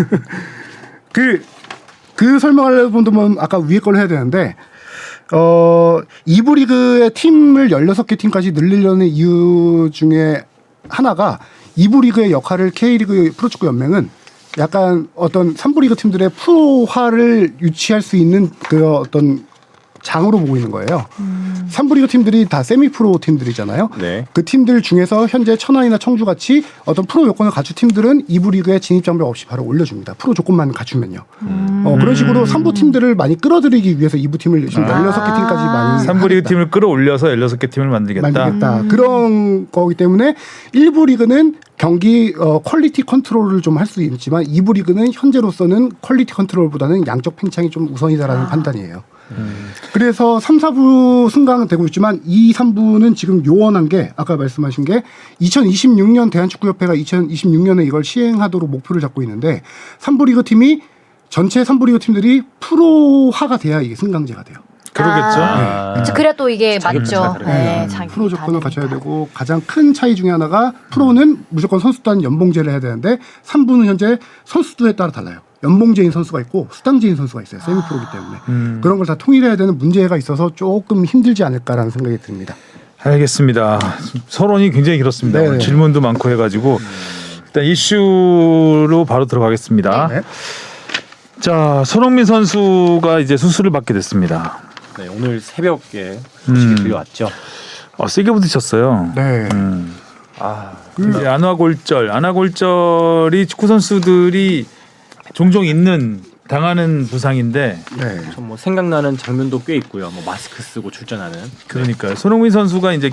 그 설명하려고 보면 아까 위에 걸 해야 되는데 2부 리그의 팀을 16개 팀까지 늘리려는 이유 중에 하나가 2부 리그의 역할을 K리그 프로축구 연맹은 약간 어떤 3부 리그 팀들의 프로화를 유치할 수 있는 그 어떤 장으로 보고 있는 거예요. 3부 리그 팀들이 다 세미프로 팀들이잖아요. 네. 그 팀들 중에서 현재 천안이나 청주같이 어떤 프로 요건을 갖춘 팀들은 2부 리그에 진입 장벽 없이 바로 올려줍니다. 프로 조건만 갖추면요. 그런 식으로 3부 팀들을 많이 끌어들이기 위해서 2부 팀을 지금 16개 팀까지 많이 3부 리그 팀을 끌어올려서 16개 팀을 만들겠다. 그런 거기 때문에 1부 리그는 경기 퀄리티 컨트롤을 좀 할 수 있지만 2부 리그는 현재로서는 퀄리티 컨트롤보다는 양적 팽창이 좀 우선이다라는 판단이에요. 그래서 3, 4부 승강되고 있지만 2, 3부는 지금 요원한 게 아까 말씀하신 게 2026년 대한축구협회가 2026년에 이걸 시행하도록 목표를 잡고 있는데 3부 리그 팀이 전체 3부 리그 팀들이 프로화가 돼야 이게 승강제가 돼요. 그러겠죠. 그쵸, 그래야 또 이게 자기 맞죠. 조사가 네, 자기 프로 조건을 다 갖춰야 되니까. 되고 가장 큰 차이 중에 하나가 프로는 무조건 선수단 연봉제를 해야 되는데 3부는 현재 선수들에 따라 달라요. 연봉제인 선수가 있고 수당제인 선수가 있어요. 세미프로기 때문에. 그런 걸 다 통일해야 되는 문제가 있어서 조금 힘들지 않을까라는 생각이 듭니다. 알겠습니다. 서론이 굉장히 길었습니다. 네네. 오늘 질문도 많고 해가지고 일단 이슈로 바로 들어가겠습니다. 네. 자, 손흥민 선수가 이제 수술을 받게 됐습니다. 네, 오늘 새벽에 소식이 들려왔죠. 세게 부딪혔어요. 네. 이제 안아골절이 축구 선수들이 종종 당하는 부상인데, 네. 좀 뭐 생각나는 장면도 꽤 있고요. 뭐 마스크 쓰고 출전하는. 그러니까 손흥민 선수가 이제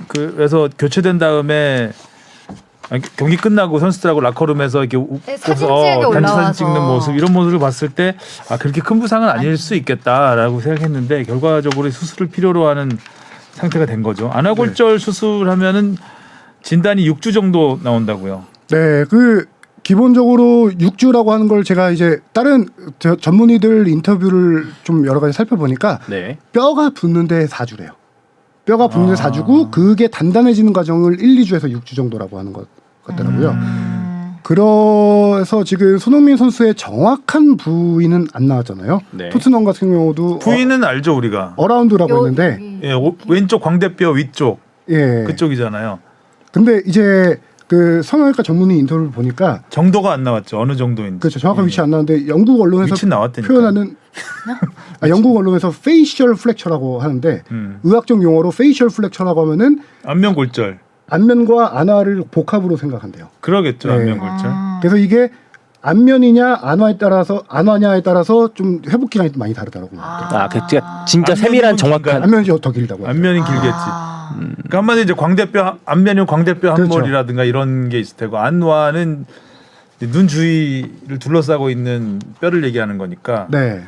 그래서 교체된 다음에 경기 끝나고 선수들하고 라커룸에서 이렇게 사진 웃고서 찍게 단체 사진 올라와서. 찍는 모습 이런 모습을 봤을 때 그렇게 큰 부상은 아닐 수 있겠다라고 생각했는데 결과적으로 수술을 필요로 하는 상태가 된 거죠. 안아골절 수술하면은 진단이 6주 정도 나온다고요. 네. 기본적으로 6주라고 하는 걸 제가 이제 다른 전문의들 인터뷰를 좀 여러 가지 살펴보니까 네. 뼈가 붙는데 4주래요. 뼈가 붙는데 4주고 그게 단단해지는 과정을 1, 2주에서 6주 정도라고 하는 것 같더라고요. 그래서 지금 손흥민 선수의 정확한 부위는 안 나왔잖아요. 네. 토트넘 같은 경우도 부위는 알죠 우리가. 어라운드라고 했는데 예, 왼쪽 광대뼈 위쪽 예. 그쪽이잖아요. 근데 이제 성형외과 전문의 인터뷰를 보니까 정도가 안 나왔죠. 어느 정도인지. 그렇죠. 정확한 위치 안 나왔는데 영국 언론에서 위치 나왔다니까. 표현하는 영국 언론에서 페이셜 플렉처라고 하는데 의학적 용어로 페이셜 플렉처라고 하면은 안면골절. 안면과 안화를 복합으로 생각한대요. 그러겠죠. 네. 안면골절. 그래서 이게 안면이냐 안화냐에 따라서 좀 회복 기간이 많이 다르더라고요. 진짜 안면이 세밀한 좀 정확한. 안면이 더 길다고 하죠. 안면이 길겠지. 그러니까 한마디로 이제 안면은 광대뼈 그렇죠. 한몰이라든가 이런 게 있을 테고 안화는 눈 주위를 둘러싸고 있는 뼈를 얘기하는 거니까 네.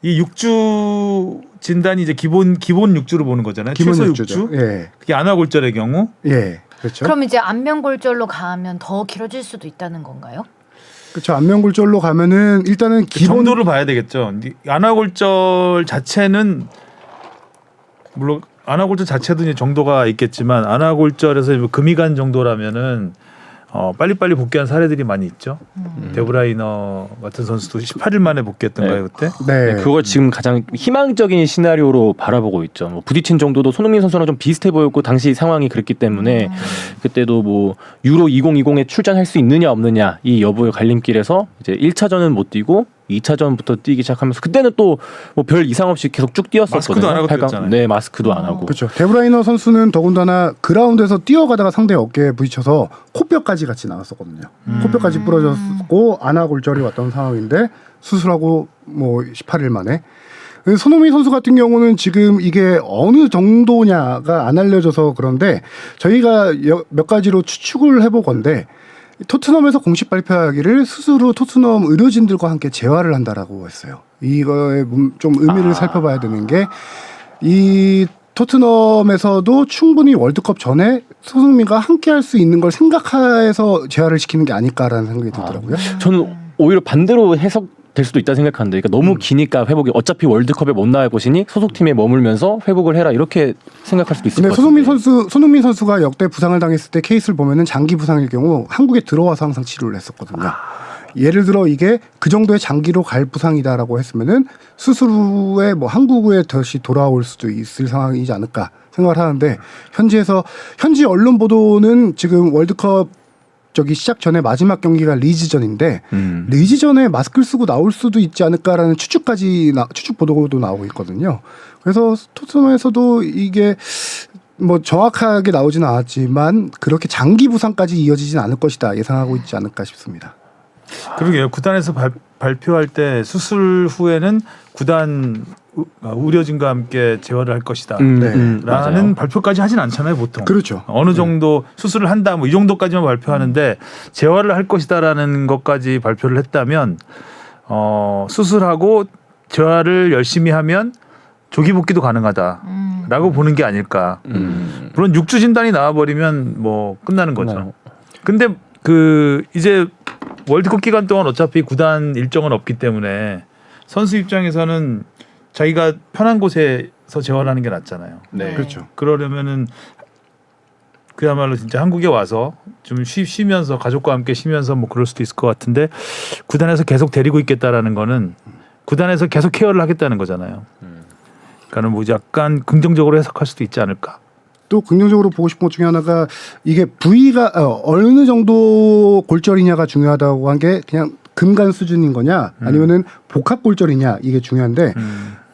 이 6주 진단이 이제 기본 6주로 보는 거잖아요. 기본 최소 6주죠. 6주. 예. 그게 안아골절의 경우. 예. 그렇죠. 그럼 이제 안면골절로 가면 더 길어질 수도 있다는 건가요? 그렇죠. 안면골절로 가면은 일단은 기본 정도를 봐야 되겠죠. 안아골절 자체는 물론 안아골절 자체도 이제 정도가 있겠지만 안아골절에서 금이 간 정도라면은 빨리빨리 복귀한 사례들이 많이 있죠. 데브라이너 같은 선수도 18일 만에 복귀했던가요 그때? 네. 그걸 지금 가장 희망적인 시나리오로 바라보고 있죠. 뭐 부딪힌 정도도 손흥민 선수랑 좀 비슷해 보였고 당시 상황이 그랬기 때문에 그때도 뭐 유로 2020에 출전할 수 있느냐 없느냐 이 여부의 갈림길에서 이제 1차전은 못 뛰고 2차전부터 뛰기 시작하면서 그때는 또 뭐 별 이상 없이 계속 쭉 뛰었었거든요. 마스크도 안 하고 뛰었잖아요. 네, 마스크도 안 하고. 그렇죠. 데브라이너 선수는 더군다나 그라운드에서 뛰어가다가 상대 어깨에 부딪혀서 코뼈까지 같이 나왔었거든요. 코뼈까지 부러졌고 안아골절이 왔던 상황인데 수술하고 뭐 18일 만에. 손흥민 선수 같은 경우는 지금 이게 어느 정도냐가 안 알려져서 그런데 저희가 몇 가지로 추측을 해보건데 토트넘에서 공식 발표하기를 수술 후 토트넘 의료진들과 함께 재활을 한다라고 했어요. 이거에 좀 의미를 살펴봐야 되는 게 이 토트넘에서도 충분히 월드컵 전에 손흥민과 함께 할 수 있는 걸 생각해서 재활을 시키는 게 아닐까라는 생각이 들더라고요. 저는 오히려 반대로 해석될 수도 있다 생각하는데 그러니까 너무 기니까 회복이 어차피 월드컵에 못 나갈 것이니 소속팀에 머물면서 회복을 해라 이렇게 생각할 수도 있을 것 같은데. 손흥민 선수가 역대 부상을 당했을 때 케이스를 보면은 장기 부상일 경우 한국에 들어와서 항상 치료를 했었거든요. 예를 들어 이게 그 정도의 장기로 갈 부상이다라고 했으면은 수술 후에 뭐 한국에 다시 돌아올 수도 있을 상황이지 않을까 생각을 하는데 현지 언론 보도는 지금 월드컵 저기 시작 전에 마지막 경기가 리즈전인데 리즈전에 마스크를 쓰고 나올 수도 있지 않을까라는 추측 보도도 나오고 있거든요. 그래서 토트넘에서도 이게 뭐 정확하게 나오지는 않았지만 그렇게 장기 부상까지 이어지진 않을 것이다 예상하고 있지 않을까 싶습니다. 그러게요. 구단에서 발표할 때 수술 후에는 구단 우려진과 함께 재활을 할 것이다. 라는 맞아요. 발표까지 하진 않잖아요, 보통. 그렇죠. 어느 정도 수술을 한다, 뭐 이 정도까지만 발표하는데 재활을 할 것이다라는 것까지 발표를 했다면 수술하고 재활을 열심히 하면 조기 복귀도 가능하다라고 보는 게 아닐까. 물론 6주 진단이 나와버리면 뭐 끝나는 거죠. 근데 그 이제 월드컵 기간 동안 어차피 구단 일정은 없기 때문에 선수 입장에서는 자기가 편한 곳에서 재활하는 게 낫잖아요. 네. 그렇죠. 그러려면은 그야말로 진짜 한국에 와서 좀 쉬면서 가족과 함께 쉬면서 뭐 그럴 수도 있을 것 같은데 구단에서 계속 데리고 있겠다라는 거는 구단에서 계속 케어를 하겠다는 거잖아요. 그러니까는 뭐 약간 긍정적으로 해석할 수도 있지 않을까. 또 긍정적으로 보고 싶은 것 중에 하나가 이게 부위가 어느 정도 골절이냐가 중요하다고 한 게 그냥 금간 수준인 거냐 아니면은 복합 골절이냐 이게 중요한데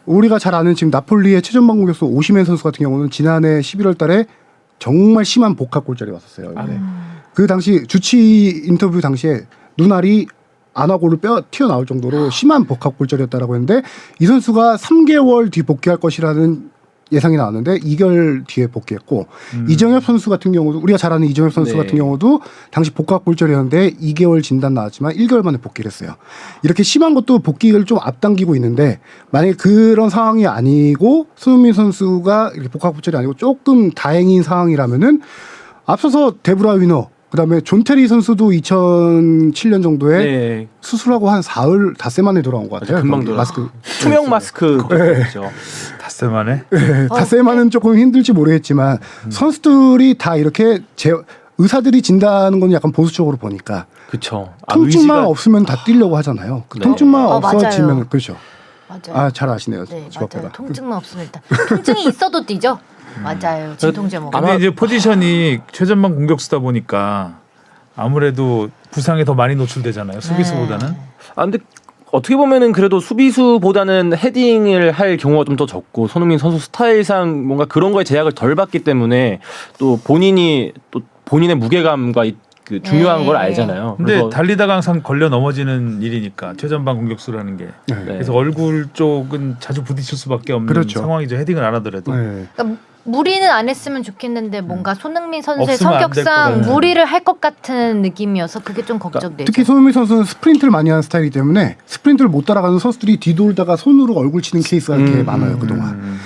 우리가 잘 아는 지금 나폴리의 최전방 공격수 오시멘 선수 같은 경우는 지난해 11월 달에 정말 심한 복합 골절이 왔었어요. 그 당시 주치 인터뷰 당시에 눈알이 안화골로 뼈 튀어나올 정도로 심한 복합 골절이었다라고 했는데 이 선수가 3개월 뒤 복귀할 것이라는 예상이 나왔는데 2개월 뒤에 복귀했고 이정엽 선수 같은 경우도 우리가 잘 아는 이정엽 선수 같은 경우도 당시 복합 골절이었는데 2개월 진단 나왔지만 1개월 만에 복귀를 했어요. 이렇게 심한 것도 복귀를 좀 앞당기고 있는데 만약에 그런 상황이 아니고 손흥민 선수가 이렇게 복합 골절이 아니고 조금 다행인 상황이라면은 앞서서 데브라 위너 그다음에 존 테리 선수도 2007년 정도에 수술하고 한 사흘 닷새 만에 돌아온 것 같아요. 금방 돌아. 마스크 투명 마스크 그렇죠. 닷새 만에. 닷새 만은 조금 힘들지 모르겠지만 선수들이 다 이렇게 의사들이 진단하는 건 약간 보수적으로 보니까 그렇죠. 통증만 없으면 다 뛰려고 하잖아요. 그 네. 통증만 맞아요. 없어지면 그렇죠. 맞아요. 잘 아시네요. 네, 집 맞아요. 앞에가. 통증만 없으면 일단 통증이 있어도 뛰죠. 맞아요. 진통제 먹어. 근데 이제 포지션이 최전방 공격수다 보니까 아무래도 부상에 더 많이 노출되잖아요. 수비수보다는. 근데 어떻게 보면은 그래도 수비수보다는 헤딩을 할 경우가 좀 더 적고 손흥민 선수 스타일상 뭔가 그런 거에 제약을 덜 받기 때문에 또 본인의 무게감과 그 중요한 걸 알잖아요. 근데 그래서 달리다가 항상 걸려 넘어지는 일이니까 최전방 공격수라는 게. 네. 그래서 얼굴 쪽은 자주 부딪힐 수밖에 없는 그렇죠. 상황이죠. 헤딩을 안 하더라도. 네. 그러니까 무리는 안 했으면 좋겠는데 뭔가 손흥민 선수의 없으면 안될것 성격상 같아요. 무리를 할 것 같은 느낌이어서 그게 좀 걱정되죠. 특히 손흥민 선수는 스프린트를 많이 하는 스타일이기 때문에 스프린트를 못 따라가는 선수들이 뒤돌다가 손으로 얼굴 치는 케이스가 이렇게 많아요 그동안.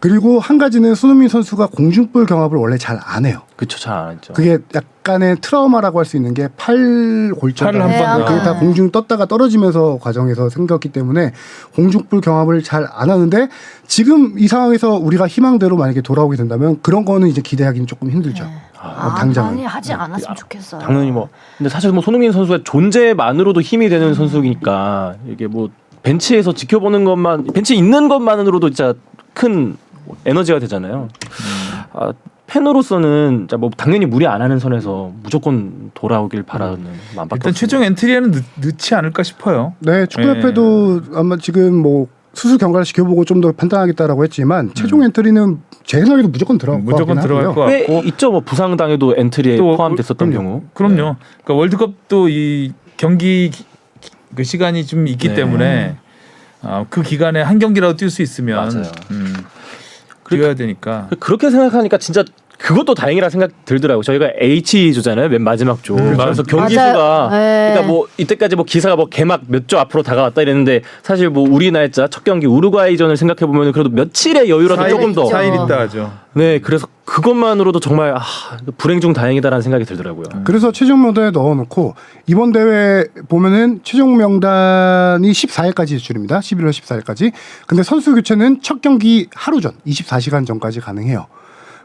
그리고 한 가지는 손흥민 선수가 공중볼 경합을 원래 잘 안 해요. 그쵸, 잘 안 했죠. 그게 약간의 트라우마라고 할 수 있는 게 팔 골절. 팔을 한 번 그게 다 공중 떴다가 떨어지면서 과정에서 생겼기 때문에 공중볼 경합을 잘 안 하는데 지금 이 상황에서 우리가 희망대로 만약에 돌아오게 된다면 그런 거는 이제 기대하기는 조금 힘들죠. 당장은. 아니 하지 않았으면 좋겠어요. 당연히 뭐 근데 사실 뭐 손흥민 선수의 존재만으로도 힘이 되는 선수니까 이게 뭐 벤치에서 지켜보는 것만 벤치에 있는 것만으로도 진짜 큰 에너지가 되잖아요. 팬으로서는 진짜 뭐 당연히 무리 안 하는 선에서 무조건 돌아오길 바라는 마음밖에 일단 없습니다. 최종 엔트리에는 넣지 않을까 싶어요. 네, 축구협회도 아마 지금 뭐 수술 경과를 지켜보고 좀 더 판단하겠다라고 했지만 최종 엔트리는 제 생각에도 무조건 들어갈 것 무조건 같긴 들어갈 하고요. 것 왜 같고. 있죠? 뭐 부상 당해도 엔트리에 또 포함됐었던 경우. 그럼요. 그러니까 월드컵도 이 경기 그 시간이 좀 있기 네. 때문에 그 기간에 한 경기라도 뛸 수 있으면 맞아요. 뛰어야 되니까. 그렇게 생각하니까 진짜 그것도 다행이라 생각 들더라고요. 저희가 H조잖아요. 맨 마지막 조. 그래서 경기 맞아요. 수가 네. 그러니까 뭐 이때까지 뭐 기사가 뭐 개막 몇 조 앞으로 다가왔다 이랬는데 사실 뭐 우리 날짜 첫 경기 우루과이전을 생각해 보면 그래도 며칠의 여유라도 조금 더 4일 있다 하죠. 네, 그래서 그것만으로도 정말 불행 중 다행이다라는 생각이 들더라고요. 그래서 최종 명단에 넣어놓고 이번 대회 보면은 최종 명단이 14일까지 제출입니다. 11월 14일까지. 근데 선수 교체는 첫 경기 하루 전, 24시간 전까지 가능해요.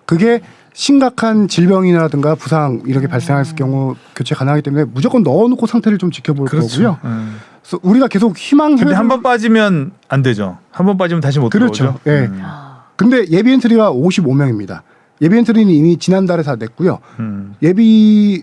그게 심각한 질병이라든가 부상 이렇게 발생할 경우 교체 가능하기 때문에 무조건 넣어놓고 상태를 좀 지켜볼 거고요. 그래서 우리가 계속 희망. 근데 한 번 빠지면 안 되죠. 한 번 빠지면 다시 못 그렇죠. 들어오죠. 예. 근데 예비 엔트리가 55명입니다. 예비 엔트리는 이미 지난달에 다 냈고요. 예비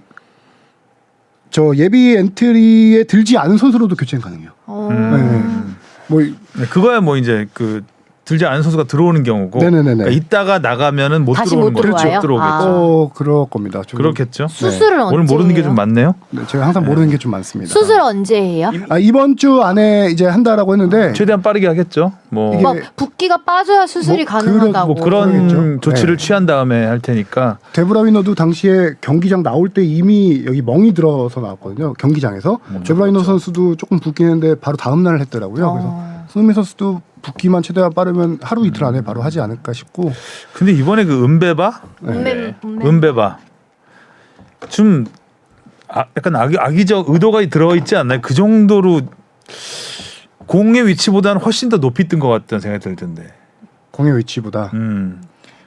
저 예비 엔트리에 들지 않은 선수로도 교체 가능해요. 뭐 네, 그거야 뭐 이제 그 들지 않은 선수가 들어오는 경우고. 네네네네. 그러니까 있다가 나가면은 못 다시 들어오는 못 거죠. 들어와요? 들어오겠죠. 그럴 겁니다. 좀 그렇겠죠. 수술은 언제? 오늘 모르는 게 좀 많네요. 네, 제가 항상 모르는 게 좀 많습니다. 수술 언제 해요? 이번 주 안에 이제 한다라고 했는데 최대한 빠르게 하겠죠. 뭐, 이게- 막 붓기가 빠져야 수술이 뭐 가능하다고. 뭐 그런 그러겠죠. 조치를 네. 취한 다음에 할 테니까. 데브라이너도 당시에 경기장 나올 때 이미 여기 멍이 들어서 나왔거든요. 경기장에서 데브라이너 선수도 조금 붓긴 했는데 바로 다음 날 했더라고요. 그래서 손흥민 선수도 붓기만 최대한 빠르면 하루 이틀 안에 바로 하지 않을까 싶고. 근데 이번에 그 은베바 좀 약간 악의적 의도가 들어있지 않나요? 그 정도로 공의 위치보다는 훨씬 더 높이 뜬 것 같다는 생각이 들던데. 공의 위치보다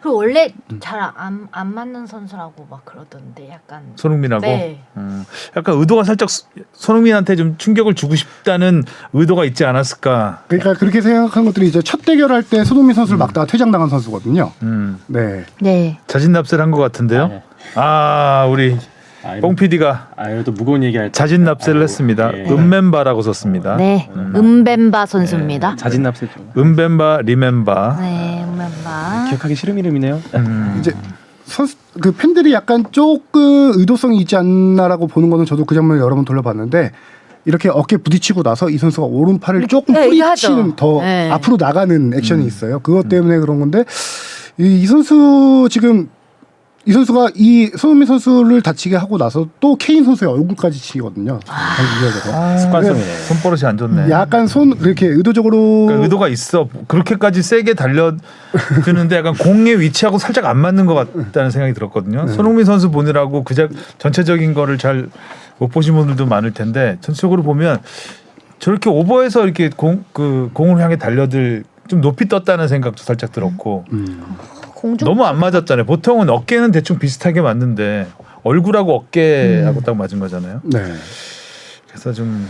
그 원래 잘 안 맞는 선수라고 막 그러던데 약간. 손흥민하고 네. 약간 의도가 살짝 손흥민한테 좀 충격을 주고 싶다는 의도가 있지 않았을까. 그러니까 그렇게 생각한 것들이 이제 첫 대결할 때 손흥민 선수를 막다가 퇴장당한 선수거든요. 네. 네. 자진납세를 한 것 같은데요. 네. 우리 뽕 PD가 그래도 무거운 얘기할 때 자진납세를 했습니다. 예. 은멤바라고 썼습니다. 네. 은벤바 선수입니다. 자진납세 좀 은벤바 리멤바. 네, 은벤바. 기억하기 싫은 이름이네요. 이제 선수 그 팬들이 약간 조금 의도성이 있지 않나라고 보는 거는 저도 그 장면을 여러 번 돌려봤는데 이렇게 어깨 부딪히고 나서 이 선수가 오른팔을 조금 네, 이거 뿌리치는 하죠. 더 네. 앞으로 나가는 액션이 있어요. 그것 때문에 그런 건데 이 선수 지금 이 선수가 이 손흥민 선수를 다치게 하고 나서 또 케인 선수의 얼굴까지 치거든요. 습관성이네. 손버릇이 안 좋네. 약간 이렇게 의도적으로 그러니까 의도가 있어. 그렇게까지 세게 달려드는데 약간 공의 위치하고 살짝 안 맞는 것 같다는 생각이 들었거든요. 손흥민 선수 보느라고 전체적인 거를 잘 못 보신 분들도 많을 텐데 전체적으로 보면 저렇게 오버해서 이렇게 공을 향해 달려들 좀 높이 떴다는 생각도 살짝 들었고 공중 너무 안 맞았잖아요. 보통은 어깨는 대충 비슷하게 맞는데 얼굴하고 어깨하고 딱 맞은 거잖아요. 네. 그래서 좀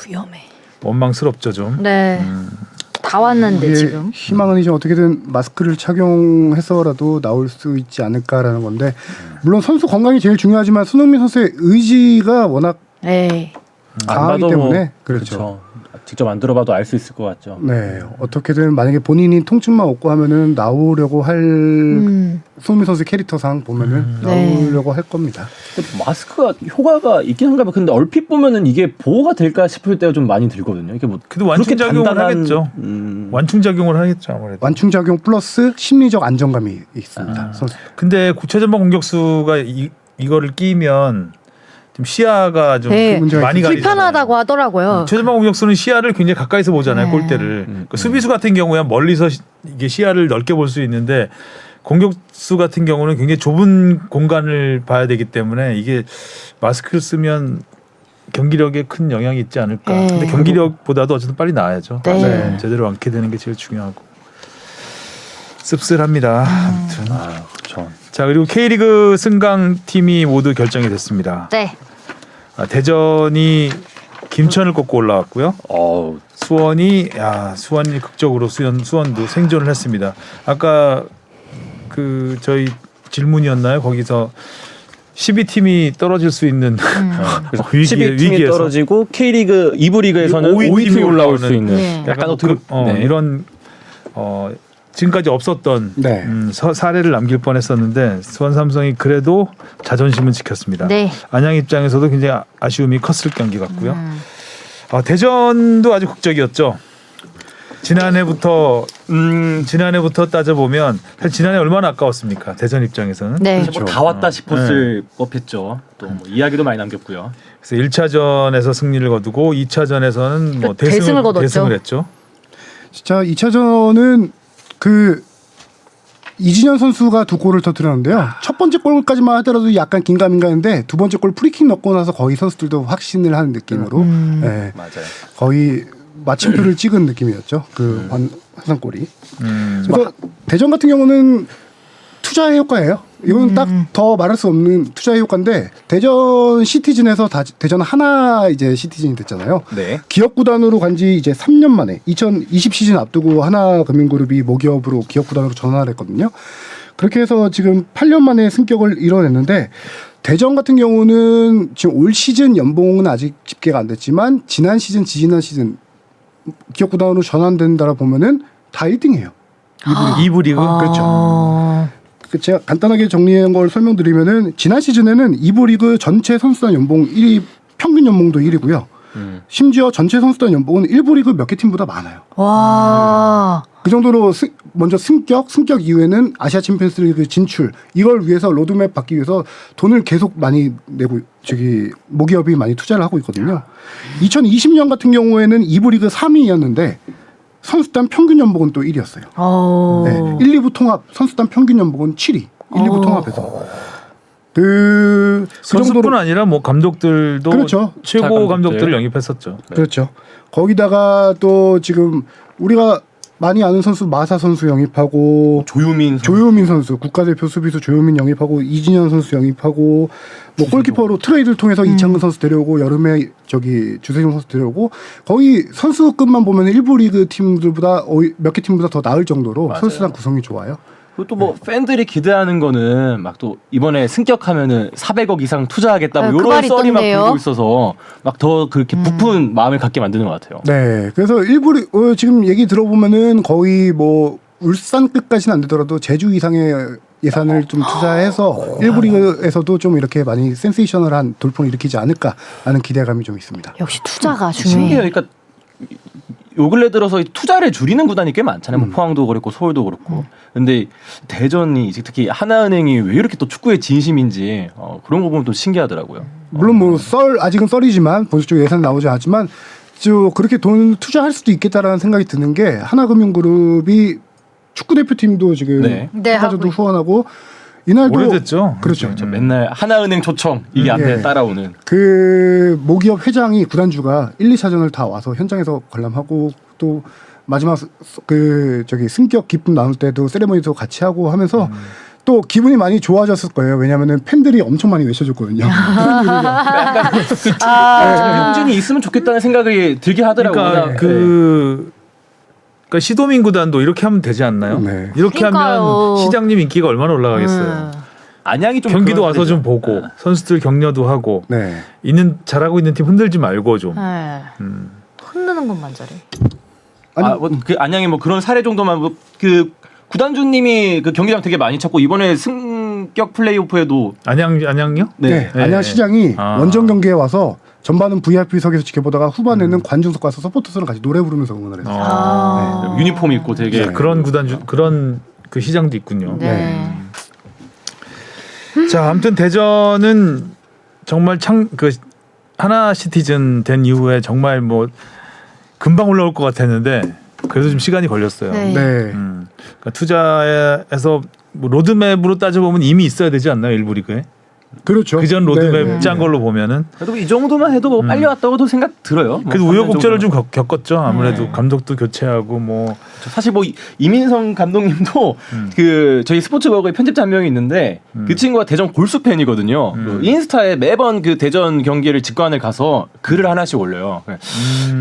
위험해. 원망스럽죠 좀. 네. 다 왔는데 이게 지금. 희망은 이제 어떻게든 마스크를 착용해서라도 나올 수 있지 않을까라는 건데 물론 선수 건강이 제일 중요하지만 손흥민 선수의 의지가 워낙 네. 강하기 봐도 때문에 그렇죠. 직접 안 들어봐도 알 수 있을 것 같죠. 네 어떻게든 만약에 본인이 통증만 없고 하면은 나오려고 할 손흥민 선수 캐릭터상 보면은 네. 나오려고 할 겁니다. 근데 마스크가 효과가 있긴 한가 봐. 근데 얼핏 보면은 이게 보호가 될까 싶을 때가 좀 많이 들거든요. 이게 뭐 그래도 완충작용을 하겠죠. 완충작용을 하겠죠 아무래도. 완충작용 플러스 심리적 안정감이 있습니다. 선수. 근데 최전방 공격수가 이거를 끼면 좀 시야가 좀 네. 많이 가리잖아요. 불편하다고 하더라고요. 최전방 공격수는 시야를 굉장히 가까이서 보잖아요. 네. 골대를. 그 수비수 같은 경우에 멀리서 이게 시야를 넓게 볼 수 있는데 공격수 같은 경우는 굉장히 좁은 공간을 봐야 되기 때문에 이게 마스크를 쓰면 경기력에 큰 영향이 있지 않을까. 네. 근데 경기력보다도 어쨌든 빨리 나와야죠. 네. 제대로 안게 되는 게 제일 중요하고. 씁쓸합니다. 아무튼. 그렇죠. 자 그리고 K리그 승강 팀이 모두 결정이 됐습니다. 네. 대전이 김천을 꺾고 올라왔고요. 수원이 극적으로 수원도 생존을 했습니다. 아까 그 저희 질문이었나요? 거기서 12팀이 떨어질 수 있는 위기에 위기에서 떨어지고 K리그 2부 리그에서는 5위 팀이 올라올 수 있는 네. 약간 어떻게 이런 지금까지 없었던 네. 사례를 남길 뻔했었는데 수원 삼성이 그래도 자존심은 지켰습니다. 네. 안양 입장에서도 굉장히 아쉬움이 컸을 경기 같고요. 대전도 아주 극적이었죠. 지난해부터 따져보면 사실 지난해 얼마나 아까웠습니까? 대전 입장에서는. 네. 뭐 다 왔다 싶었을 법했죠. 또 뭐 이야기도 많이 남겼고요. 그래서 1차전에서 승리를 거두고 2차전에서는 뭐 대승을 거뒀죠. 대승을 했죠. 진짜 2차전은 그 이진현 선수가 2골을 터뜨렸는데요. 첫 번째 골까지만 하더라도 약간 긴가민가했는데 두 번째 골 프리킥 넣고 나서 거의 선수들도 확신을 하는 느낌으로 예, 맞아요. 거의 마침표를 찍은 느낌이었죠. 그 환상골이. 그래서 대전 같은 경우는 투자의 효과예요. 이건 딱 더 말할 수 없는 투자의 효과인데 대전 시티즌에서 대전 하나 이제 시티즌이 됐잖아요. 네. 기업 구단으로 간지 이제 3년 만에 2020 시즌 앞두고 하나금융그룹이 모기업으로 기업 구단으로 전환을 했거든요. 그렇게 해서 지금 8년 만에 승격을 이뤄냈는데 대전 같은 경우는 지금 올 시즌 연봉은 아직 집계가 안 됐지만 지난 시즌, 지지난 시즌 기업 구단으로 전환된다라 보면은 다 1등이에요. 2부 리그. 그렇죠. 제가 간단하게 정리한 걸 설명드리면은 지난 시즌에는 2부 리그 전체 선수단 연봉 1위, 평균 연봉도 1위고요. 심지어 전체 선수단 연봉은 1부 리그 몇 개 팀보다 많아요. 와. 그 정도로 먼저 승격 이후에는 아시아 챔피언스리그 진출 이걸 위해서 로드맵 받기 위해서 돈을 계속 많이 내고 모기업이 많이 투자를 하고 있거든요. 2020년 같은 경우에는 2부 리그 3위였는데 선수단 평균 연봉은 또 1위였어요. 네, 1, 2부 통합 선수단 평균 연봉은 7위. 1, 2부 통합에서. 그 선수뿐 정도로 아니라 뭐 감독들도 그렇죠. 최고 감독들을 영입했었죠. 그렇죠. 거기다가 또 지금 우리가 많이 아는 선수 마사 선수 영입하고 조효민 선수 국가대표 수비수 조효민 영입하고 이진현 선수 영입하고 뭐 골키퍼로 트레이드를 통해서 이창근 선수 데려오고 여름에 주세종 선수 데려오고 거의 선수급만 보면 일부 리그 팀들보다 몇 개 팀보다 더 나을 정도로 맞아요. 선수단 구성이 좋아요. 그리고 또 뭐 팬들이 기대하는 거는 막 또 이번에 승격하면은 400억 이상 투자하겠다 뭐 그 이런 말이 썰이 막 있던데요. 돌고 있어서 막 더 그렇게 부푼 마음을 갖게 만드는 것 같아요. 네, 그래서 일부 지금 얘기 들어보면은 거의 뭐 울산급까지는 안 되더라도 제주 이상의 예산을 좀 투자해서 일부 리그에서도 좀 이렇게 많이 센세이셔널한 돌풍을 일으키지 않을까라는 기대감이 좀 있습니다. 역시 투자가 신기해요. 중요해. 그러니까 요 근래 들어서 투자를 줄이는 구단이 꽤 많잖아요. 뭐 포항도 그렇고 서울도 그렇고. 근데 대전이 특히 하나은행이 왜 이렇게 또 축구에 진심인지 그런 거 보면 또 신기하더라고요. 물론 뭐 아직은 썰이지만 본격적으로 예산 나오지 않았지만 그렇게 돈 투자할 수도 있겠다라는 생각이 드는 게 하나금융그룹이 축구 대표팀도 지금 네. 네, 투자자도 하고 후원하고 이날도 오래됐죠. 그렇죠. 맨날 하나은행 초청 이게 앞에 예. 따라오는. 그 모기업 회장이 구단주가 1, 2차전을 다 와서 현장에서 관람하고 또 마지막 승격 기쁨 나눌 때도 세레머니도 같이 하고 하면서 또 기분이 많이 좋아졌을 거예요. 왜냐하면은 팬들이 엄청 많이 외쳐줬거든요. 형진이 있으면 좋겠다는 생각이 들게 하더라고요. 그러니까 그러니까 시도민 구단도 이렇게 하면 되지 않나요? 네. 이렇게 그러니까요. 하면 시장님 인기가 얼마나 올라가겠어요. 안양이 좀 경기도 그런 와서 데죠. 좀 보고 선수들 격려도 하고 네. 잘하고 있는 팀 흔들지 말고 좀. 네. 흔드는 것만 잘해. 그 안양이 뭐 그런 사례 정도만 그 구단주님이 그 경기장 되게 많이 찾고 이번에 승격 플레이오프에도 안양요? 네. 네. 안양 시장이 아. 원정 경기에 와서 전반은 VIP석에서 지켜보다가 후반에는 관중석 가서 서포터스랑 같이 노래 부르면서 응원을 했어요. 아. 유니폼 입고 되게 네. 그런 그런 그 시장도 있군요. 네. 자, 아무튼 대전은 정말 하나 시티즌 된 이후에 정말 뭐 금방 올라올 것 같았는데 그래도 좀 시간이 걸렸어요. 네. 네. 그러니까 투자에서 뭐 로드맵으로 따져보면 이미 있어야 되지 않나요, 일부 리그에? 그렇죠. 그전 로드맵 네, 네. 짠 걸로 보면은 그래도 이 정도만 해도 뭐 빨리 왔다고도 생각 들어요. 그래도 뭐 우여곡절을 좀 정도면. 겪었죠. 아무래도 네. 감독도 교체하고 뭐 사실 뭐 이민성 감독님도 그 저희 스포츠버거의 편집자 한 명이 있는데 그 친구가 대전 골수 팬이거든요. 그 인스타에 매번 그 대전 경기를 직관을 가서 글을 하나씩 올려요.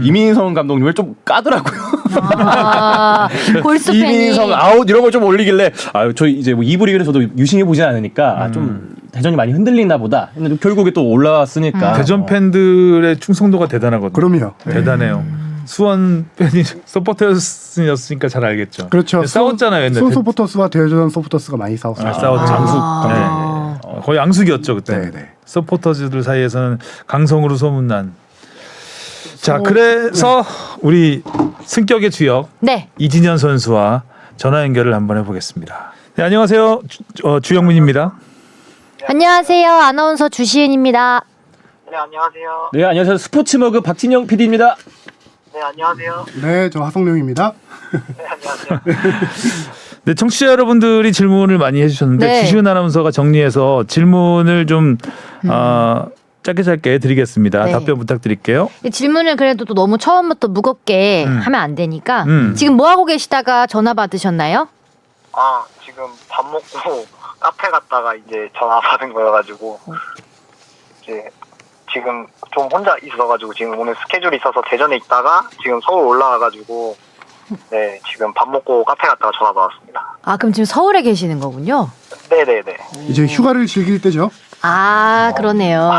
이민성 감독님을 좀 까더라고요. 아, 골수 팬이. 이민성 아웃 이런 걸 좀 올리길래 저희 이제 뭐 2부 리그를 저도 유심히 보진 않으니까 좀 대전이 많이 흔들리나 보다 했는데 결국에 또 올라왔으니까 대전 팬들의 충성도가 대단하거든요. 그럼요. 대단해요. 수원 팬이 서포터였으니까 잘 알겠죠. 그렇죠. 싸웠잖아요. 옛날에. 수원 서포터스와 대전 서포터스가 많이 싸웠어요. 싸웠죠. 장숙 아. 거의 앙숙이었죠 그때. 네, 네. 서포터즈들 사이에서는 강성으로 소문난. 자, 그래서 우리 승격의 주역 네. 이진현 선수와 전화 연결을 한번 해보겠습니다. 네, 안녕하세요. 주영민입니다. 안녕하세요. 아나운서 주시은입니다. 네, 안녕하세요. 네 안녕하세요 스포츠머그 박진영 PD입니다. 네, 안녕하세요. 네, 저 하성룡입니다. 네, 안녕하세요. 네, 청취자 여러분들이 질문을 많이 해주셨는데 네. 주시은 아나운서가 정리해서 질문을 좀 짧게 드리겠습니다. 네. 답변 부탁드릴게요. 이 질문을 그래도 또 너무 처음부터 무겁게 하면 안 되니까 지금 뭐 하고 계시다가 전화 받으셨나요? 지금 밥 먹고 카페 갔다가 이제 전화 받은 거여가지고 이제 지금 좀 혼자 있어가지고 지금 오늘 스케줄이 있어서 대전에 있다가 지금 서울 올라와가지고 네, 지금 밥 먹고 카페 갔다가 전화 받았습니다. 아, 그럼 지금 서울에 계시는 거군요. 네네네. 이제 휴가를 즐길 때죠. 아, 그러네요.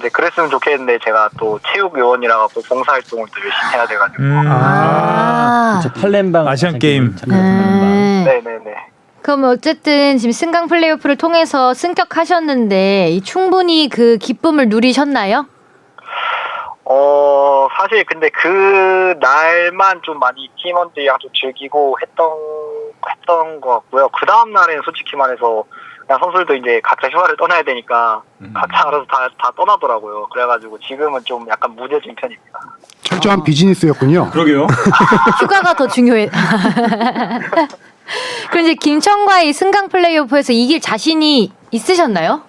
네, 그랬으면 좋겠는데 제가 또 체육 요원이라 또 봉사활동을 또 열심히 해야 돼가지고. 아. 저 팔렘방 아시안 게임. 네네네. 그럼 어쨌든 지금 승강 플레이오프를 통해서 승격하셨는데 충분히 그 기쁨을 누리셨나요? 사실 근데 그 날만 좀 많이 팀원들이랑 좀 즐기고 했던 것 같고요. 그 다음 날에는 솔직히 말해서 그냥 선수들도 이제 각자 휴가를 떠나야 되니까 각자 알아서 다 떠나더라고요. 그래가지고 지금은 좀 약간 무뎌진 편입니다. 철저한 비즈니스였군요. 그러게요. 휴가가 더 중요해. 그럼 이제 김천과의 승강 플레이오프에서 이길 자신이 있으셨나요?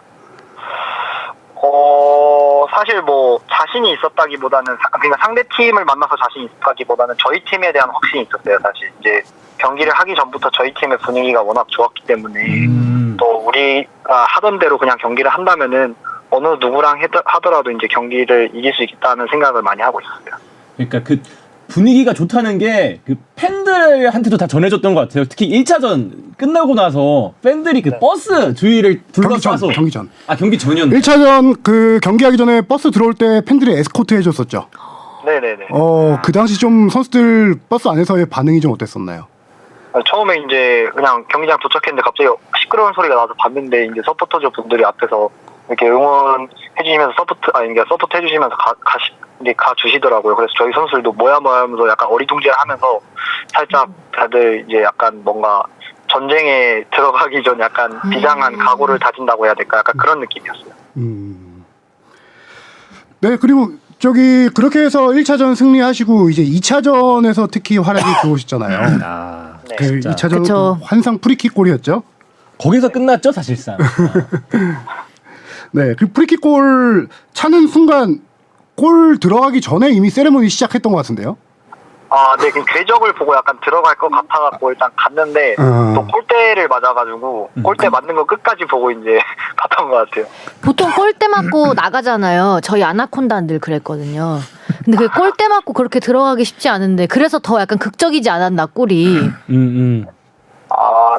사실 뭐 자신이 있었다기보다는 그러니까 상대 팀을 만나서 자신이 있었다기보다는 저희 팀에 대한 확신이 있었어요. 사실 이제 경기를 하기 전부터 저희 팀의 분위기가 워낙 좋았기 때문에 또 우리가 하던 대로 그냥 경기를 한다면은 어느 누구랑 하더라도 이제 경기를 이길 수 있겠다는 생각을 많이 하고 있었어요. 그러니까 그 분위기가 좋다는 게 그 팬들한테도 다 전해졌던 것 같아요. 특히 1차전 끝나고 나서 팬들이 그 버스 주위를 둘러싸서 경기 전. 경기 전이었네. 1차전 그 경기하기 전에 버스 들어올 때 팬들이 에스코트 해줬었죠. 네네네. 그 당시 좀 선수들 버스 안에서의 반응이 좀 어땠었나요? 처음에 이제 그냥 경기장 도착했는데 갑자기 시끄러운 소리가 나서 봤는데 이제 서포터즈 분들이 앞에서 이렇게 응원해 주시면서 서포트 해 주시면서 가 주시더라고요. 그래서 저희 선수들도 뭐야 하면서 약간 어리둥절하면서 살짝 다들 이제 약간 뭔가 전쟁에 들어가기 전 약간 비장한 각오를 다진다고 해야 될까? 약간 그런 느낌이었어요. 네, 그리고 그렇게 해서 1차전 승리하시고 이제 2차전에서 특히 활약이 좋으셨잖아요. 네. 그 진짜. 2차전은 환상 프리킥 골이었죠. 거기서 끝났죠, 사실상. 네, 그 프리킥 골 차는 순간 골 들어가기 전에 이미 세레모니 시작했던 것 같은데요. 네, 그 궤적을 보고 약간 들어갈 것 같아갖고 일단 갔는데 또 골대를 맞아가지고 골대 맞는 거 끝까지 보고 이제 갔던 것 같아요. 보통 골대 맞고 나가잖아요. 저희 아나콘다는 늘 그랬거든요. 근데 그 골대 맞고 그렇게 들어가기 쉽지 않은데 그래서 더 약간 극적이지 않았나 골이.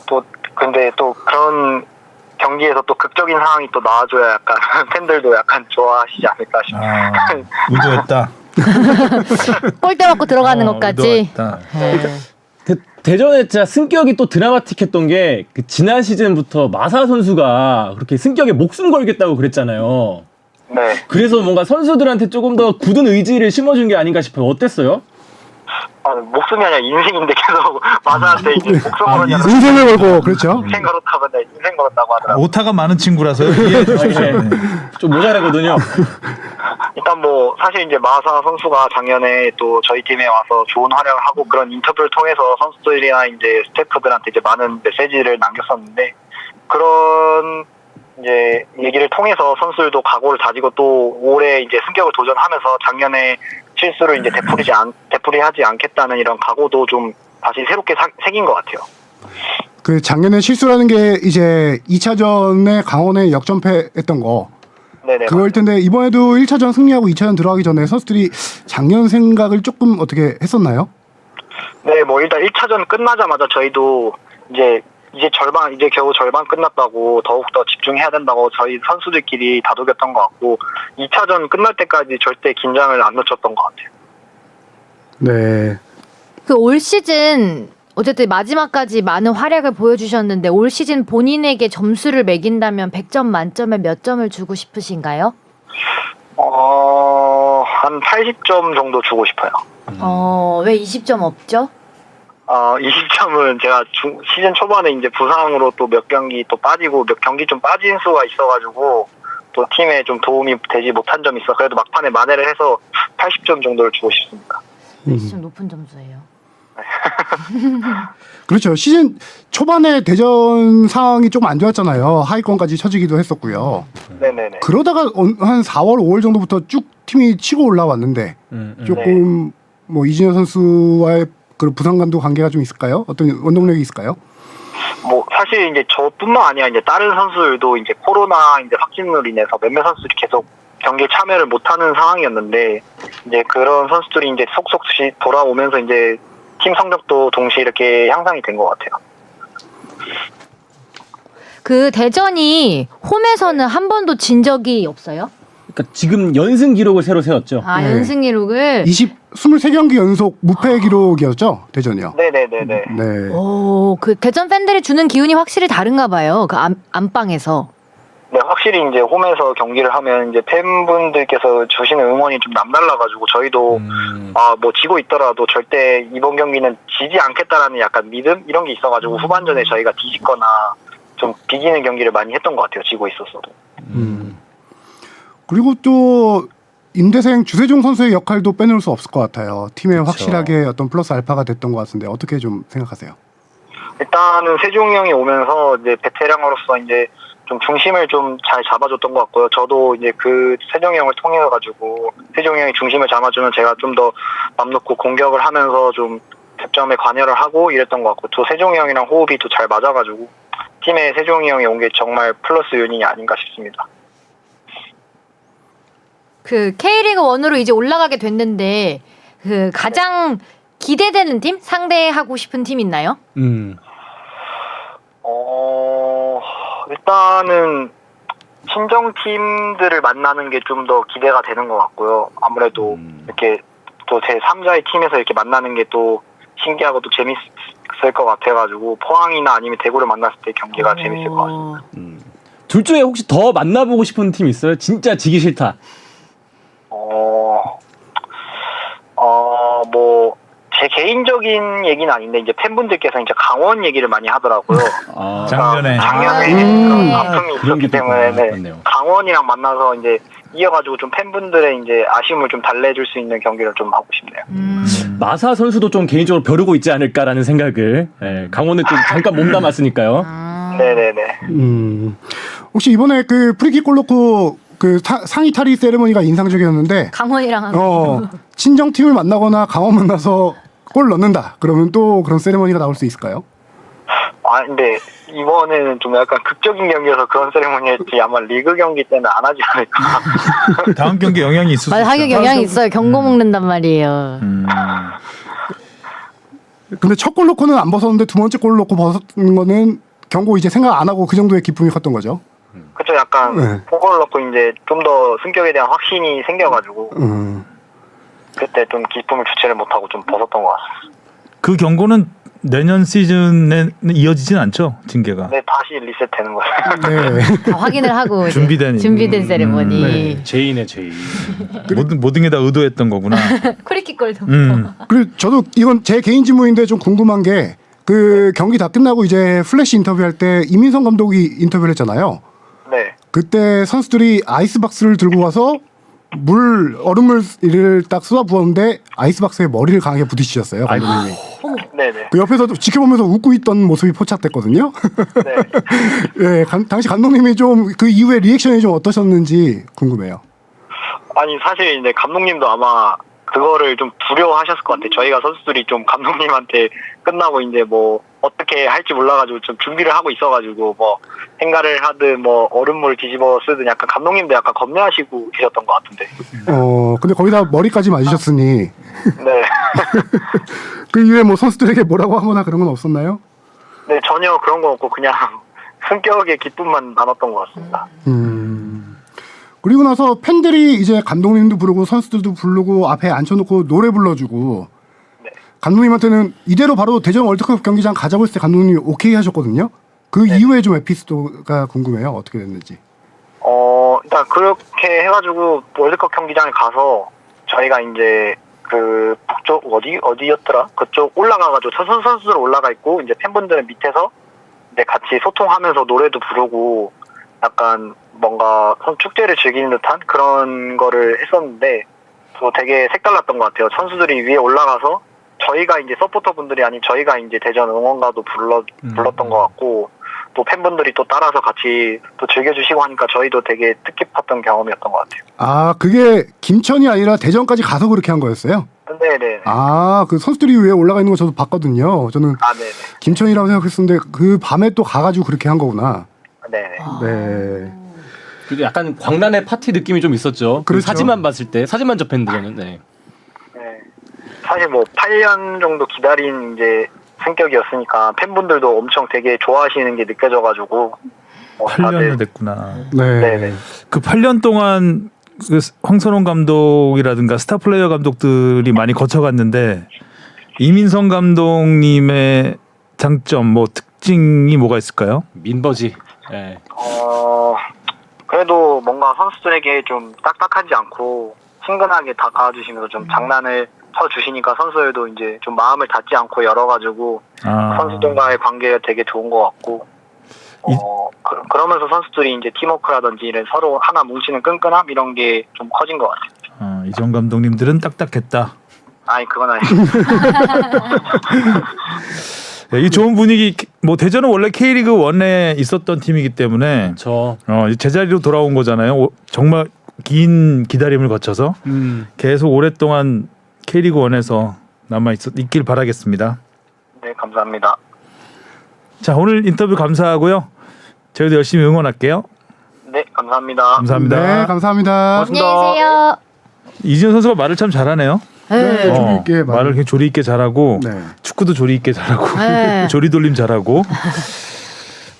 또 근데 또 그런 경기에서 또 극적인 상황이 또 나와줘야 약간 팬들도 약간 좋아하시지 않을까 싶어요. 의도했다. 골대 맞고 들어가는 것까지. 의도했다. 대전에 진짜 승격이 또 드라마틱했던 게 그 지난 시즌부터 마사 선수가 그렇게 승격에 목숨 걸겠다고 그랬잖아요. 네. 그래서 뭔가 선수들한테 조금 더 굳은 의지를 심어준 게 아닌가 싶어요. 어땠어요? 목숨이 아니라 인생인데 계속 마사한테 이제 목숨으로 인생을 걸고 그렇죠. 인생 걸었다고 하더라고요. 오타가 많은 친구라서 이해해 주십시오. 좀 모자라거든요. 일단 뭐 사실 이제 마사 선수가 작년에 또 저희 팀에 와서 좋은 활약을 하고 그런 인터뷰를 통해서 선수들이나 이제 스태프들한테 이제 많은 메시지를 남겼었는데 그런 이제 얘기를 통해서 선수들도 각오를 다지고 또 올해 이제 승격을 도전하면서 작년에 실수를 이제 되풀이하지 않겠다는 이런 각오도 좀 다시 새롭게 새긴 것 같아요. 그 작년에 실수라는 게 이제 2차전에 강원에 역전패했던 거. 네네. 그걸 텐데 이번에도 1차전 승리하고 2차전 들어가기 전에 선수들이 작년 생각을 조금 어떻게 했었나요? 네, 뭐 일단 1차전 끝나자마자 저희도 이제 겨우 절반 끝났다고 더욱더 집중해야 된다고 저희 선수들끼리 다독였던 것 같고 2차전 끝날 때까지 절대 긴장을 안 놓쳤던 것 같아요. 네. 그 올 시즌 어쨌든 마지막까지 많은 활약을 보여주셨는데 올 시즌 본인에게 점수를 매긴다면 100점 만점에 몇 점을 주고 싶으신가요? 한 80점 정도 주고 싶어요. 왜 20점 없죠? 20점은 제가 시즌 초반에 이제 부상으로 또 몇 경기 또 빠지고 몇 경기 좀 빠진 수가 있어가지고 또 팀에 좀 도움이 되지 못한 점이 있어. 그래도 막판에 만회를 해서 80점 정도를 주고 싶습니다. 20점 높은 점수예요. 그렇죠. 시즌 초반에 대전 상황이 조금 안 좋았잖아요. 하위권까지 쳐지기도 했었고요. 네네네. 그러다가 한 4월, 5월 정도부터 쭉 팀이 치고 올라왔는데 조금 뭐 이진현 선수와의 그 부상감도 관계가 좀 있을까요? 어떤 원동력이 있을까요? 뭐 사실 이제 저뿐만 아니라 이제 다른 선수들도 이제 코로나 이제 확진으로 인해서 몇몇 선수들이 계속 경기에 참여를 못하는 상황이었는데 이제 그런 선수들이 이제 속속 돌아오면서 이제 팀 성적도 동시에 이렇게 향상이 된 것 같아요. 그 대전이 홈에서는 한 번도 진 적이 없어요? 그러니까 지금 연승 기록을 새로 세웠죠. 아, 네. 연승 기록을. 23경기 연속 무패 기록이었죠, 대전이요. 네네네네. 네. 오, 그 대전 팬들이 주는 기운이 확실히 다른가 봐요. 그 안방에서. 네, 확실히 이제 홈에서 경기를 하면 이제 팬분들께서 주시는 응원이 좀 남달라가지고 저희도 뭐 지고 있더라도 절대 이번 경기는 지지 않겠다라는 약간 믿음 이런 게 있어가지고 후반전에 저희가 뒤집거나 좀 비기는 경기를 많이 했던 것 같아요. 지고 있었어도. 그리고 또 임대생 주세종 선수의 역할도 빼놓을 수 없을 것 같아요. 팀에 그쵸. 확실하게 어떤 플러스 알파가 됐던 것 같은데 어떻게 좀 생각하세요? 일단은 세종이 형이 오면서 이제 베테랑으로서 이제 좀 중심을 좀 잘 잡아줬던 것 같고요. 저도 이제 그 세종이 형을 통해 가지고 세종이 형이 중심을 잡아주면 제가 좀 더 맘 놓고 공격을 하면서 좀 득점에 관여를 하고 이랬던 것 같고 또 세종이 형이랑 호흡이 또 잘 맞아가지고 팀에 세종이 형이 온 게 정말 플러스 요인이 아닌가 싶습니다. 그 K리그 1으로 이제 올라가게 됐는데 그 가장 기대되는 팀? 상대하고 싶은 팀 있나요? 일단은 친정 팀들을 만나는 게 좀 더 기대가 되는 것 같고요. 아무래도 이렇게 또 제 3자의 팀에서 이렇게 만나는 게 또 신기하고 또 재밌을 것 같아가지고 포항이나 아니면 대구를 만났을 때 경기가 재밌을 것 같습니다. 둘 중에 혹시 더 만나보고 싶은 팀 있어요? 진짜 지기 싫다. 뭐 제 개인적인 얘기는 아닌데 이제 팬분들께서 이제 강원 얘기를 많이 하더라고요. 작년에. 작년에 그런 아픔이 그런 게 있었기 때문에 네. 맞네요. 강원이랑 만나서 이제 이어가지고 좀 팬분들의 이제 아쉬움을 좀 달래줄 수 있는 경기를 좀 하고 싶네요. 마사 선수도 좀 개인적으로 벼르고 있지 않을까라는 생각을 강원은 좀 잠깐 몸담았으니까요. 네네네. 혹시 이번에 그 프리킥 골 넣고 그 상의 탈의 세레머니가 인상적이었는데 강원이랑 하면. 친정팀을 만나거나 강원 만나서 골 넣는다. 그러면 또 그런 세레머니가 나올 수 있을까요? 근데 이번에는 좀 약간 극적인 경기여서 그런 세레모니였지 아마 리그 경기 때는 안 하지 않을까. 다음 경기 영향이 있을 수 맞아, 있어요. 하격 영향이 있어요. 경고 먹는단 말이에요. 근데 첫 골 넣고는 안 벗었는데 두 번째 골 넣고 벗은 거는 경고 이제 생각 안 하고 그 정도의 기쁨이 컸던 거죠. 그쵸, 약간 네. 포골 넣고 이제 좀 더 승격에 대한 확신이 생겨가지고 그때 좀 기쁨을 주체를 못하고 좀 벗었던 것 같습니다. 그 경고는 내년 시즌에 이어지진 않죠, 징계가. 네, 다시 리셋되는 거예요. 네. 다 확인을 하고 이제 준비된 세레모니. 네. 제인의 제인. 모든 게 다 의도했던 거구나. 프리킥 골도. 그리고 저도 이건 제 개인 질문인데 좀 궁금한 게 그 경기 다 끝나고 이제 플래시 인터뷰할 때 이민성 감독이 인터뷰를 했잖아요. 네. 그때 선수들이 아이스박스를 들고 와서 얼음물을 딱 쏟아 부었는데 아이스박스에 머리를 강하게 부딪히셨어요, 감독님이. 네네. 그 옆에서 지켜보면서 웃고 있던 모습이 포착됐거든요. 네. 예, 당시 감독님이 좀 그 이후에 리액션이 좀 어떠셨는지 궁금해요. 아니, 사실 이제 감독님도 아마 그거를 좀 두려워하셨을 것 같아요. 저희가 선수들이 좀 감독님한테 끝나고 이제 뭐 어떻게 할지 몰라가지고 좀 준비를 하고 있어가지고 뭐 행가를 하든 뭐 얼음물을 뒤집어 쓰든 약간 감독님도 약간 겁내하시고 계셨던 것 같은데. 근데 거기다 머리까지 맞으셨으니 네. 그 이후에 뭐 선수들에게 뭐라고 하거나 그런 건 없었나요? 네, 전혀 그런 거 없고 그냥 승격의 기쁨만 나눴던 것 같습니다. 그리고 나서 팬들이 이제 감독님도 부르고 선수들도 부르고 앞에 앉혀놓고 노래 불러주고 네. 감독님한테는 이대로 바로 대전 월드컵 경기장 가자고 했을 때 감독님이 오케이 하셨거든요. 그 이후에 좀 에피소드가 궁금해요. 어떻게 됐는지. 일단 그렇게 해가지고 월드컵 경기장에 가서 저희가 이제 그 북쪽 어디였더라? 그쪽 올라가가지고 선수들 올라가 있고 이제 팬분들은 밑에서 이제 같이 소통하면서 노래도 부르고 약간 뭔가 축제를 즐기는 듯한 그런 거를 했었는데 또 되게 색달랐던 것 같아요. 선수들이 위에 올라가서 저희가 이제 서포터 분들이 아닌 저희가 이제 대전 응원가도 불렀던 것 같고 또 팬분들이 또 따라서 같이 또 즐겨주시고 하니까 저희도 되게 뜻깊었던 경험이었던 것 같아요. 아, 그게 김천이 아니라 대전까지 가서 그렇게 한 거였어요? 네네. 아, 그 선수들이 위에 올라가 있는 거 저도 봤거든요. 저는 네네. 김천이라고 생각했었는데 그 밤에 또 가가지고 그렇게 한 거구나. 네네. 네. 그리고 약간 광란의 파티 느낌이 좀 있었죠. 그 그렇죠. 사진만 봤을 때 사진만 접했는데 저는. 네. 네. 사실 뭐 8년 정도 기다린 이제 승격이었으니까 팬분들도 엄청 되게 좋아하시는 게 느껴져가지고 8년 됐구나. 네. 네네. 그 8년 동안 그 황선홍 감독이라든가 스타 플레이어 감독들이 많이 거쳐갔는데 이민성 감독님의 장점 뭐 특징이 뭐가 있을까요? 민버지. 예. 그래도 뭔가 선수들에게 좀 딱딱하지 않고 친근하게 다가와주시면서 좀 장난을 쳐주시니까 선수들도 이제 좀 마음을 닫지 않고 열어가지고 선수들과의 관계가 되게 좋은 것 같고 그러면서 선수들이 이제 팀워크라든지 이런 서로 하나 뭉치는 끈끈함 이런 게 좀 커진 것 같아요. 이정 감독님들은 딱딱했다. 아니 그건 아니에요. 네, 이 좋은 분위기 뭐 대전은 원래 K리그 1에 있었던 팀이기 때문에 저 제자리로 돌아온 거잖아요. 정말 긴 기다림을 거쳐서 계속 오랫동안 K리그 1에서 남아 있길 바라겠습니다. 네 감사합니다. 자 오늘 인터뷰 감사하고요. 저희도 열심히 응원할게요. 네 감사합니다. 감사합니다. 네, 감사합니다. 안녕히 계세요. 이진호 선수가 말을 참 잘하네요. 네, 조리 있게 말을 굉장히 조리 있게 잘하고 네. 축구도 조리 있게 잘하고 네. 조리돌림 잘하고.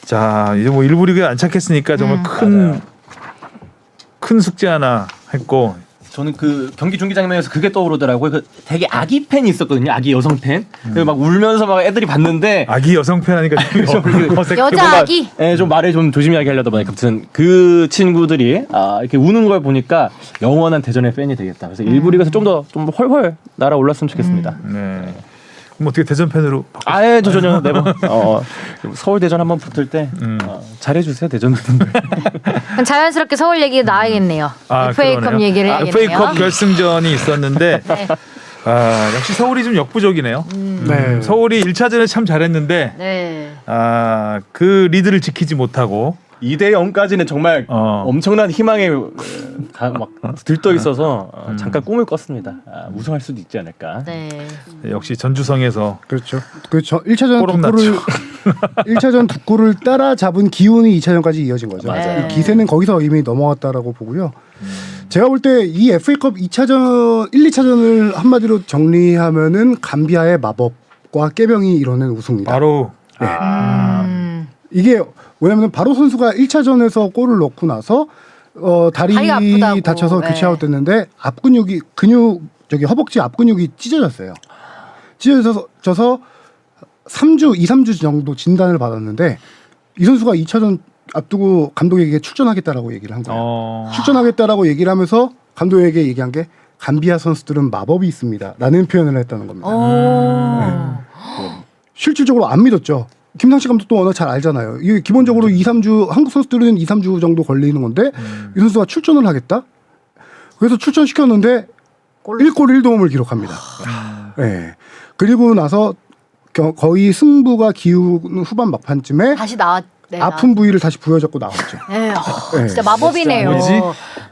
자 이제 뭐 일부 리그에 안착했으니까 정말 큰 숙제 하나 했고. 저는 그 경기 중계 장면에서 그게 떠오르더라고요. 그 되게 아기 팬이 있었거든요. 아기 여성 팬. 막 울면서 막 애들이 봤는데 아기 여성 팬 하니까 좀 어색해. 여자 아기. 예, 좀 말을 좀 조심하게 하려다 보니까 아무튼 그 친구들이 이렇게 우는 걸 보니까 영원한 대전의 팬이 되겠다. 그래서 일부 리그에서 좀 훨훨 날아올랐으면 좋겠습니다. 네. 그럼 어떻게 대전 팬으로? 아예 저 전혀 네번 서울 대전 한번 붙을 때 잘해주세요 대전 분들. 그럼 자연스럽게 서울 얘기 나와야겠네요. FA컵 그러네요. 얘기를 해야겠네요. FA컵 결승전이 있었는데 네. 역시 서울이 좀 역부족이네요. 네. 서울이 1차전에 참 잘했는데 네. 그 리드를 지키지 못하고 2대0까지는 정말 엄청난 희망에 막 들떠 있어서 잠깐 꿈을 꿨습니다. 우승할 수도 있지 않을까. 네. 역시 전주성에서 그렇죠. 그 1차전 꼬름 두 골을 1차전 두 골을 따라잡은 기운이 2차전까지 이어진 거죠. 맞아요. 이 기세는 거기서 이미 넘어갔다라고 보고요. 제가 볼 때 이 FA컵 2차전 1, 2차전을 한마디로 정리하면은 감비아의 마법과 깨병이 이뤄낸 우승이다. 바로 이게 왜냐면 바로 선수가 1차전에서 골을 넣고 나서 다리 다리가 아프다고. 다쳐서 네. 교체 아웃됐는데 허벅지 앞 근육이 찢어졌어요. 찢어져서 2-3주 정도 진단을 받았는데 이 선수가 2차전 앞두고 감독에게 출전하겠다라고 얘기를 한 거예요. 출전하겠다라고 얘기를 하면서 감독에게 얘기한 게 감비아 선수들은 마법이 있습니다라는 표현을 했다는 겁니다. 실질적으로 안 믿었죠. 김상식 감독도 워낙 잘 알잖아요. 이게 기본적으로 2-3주 한국 선수들은 2-3주 정도 걸리는 건데 이 선수가 출전을 하겠다. 그래서 출전시켰는데 1골 1도움을 기록합니다. 네. 그리고 나서 거의 승부가 기우는 후반 막판쯤에 다시 나왔. 네, 아픈 부위를 다시 부여잡고 나왔죠. 네. 네. 진짜 마법이네요. 뭐지?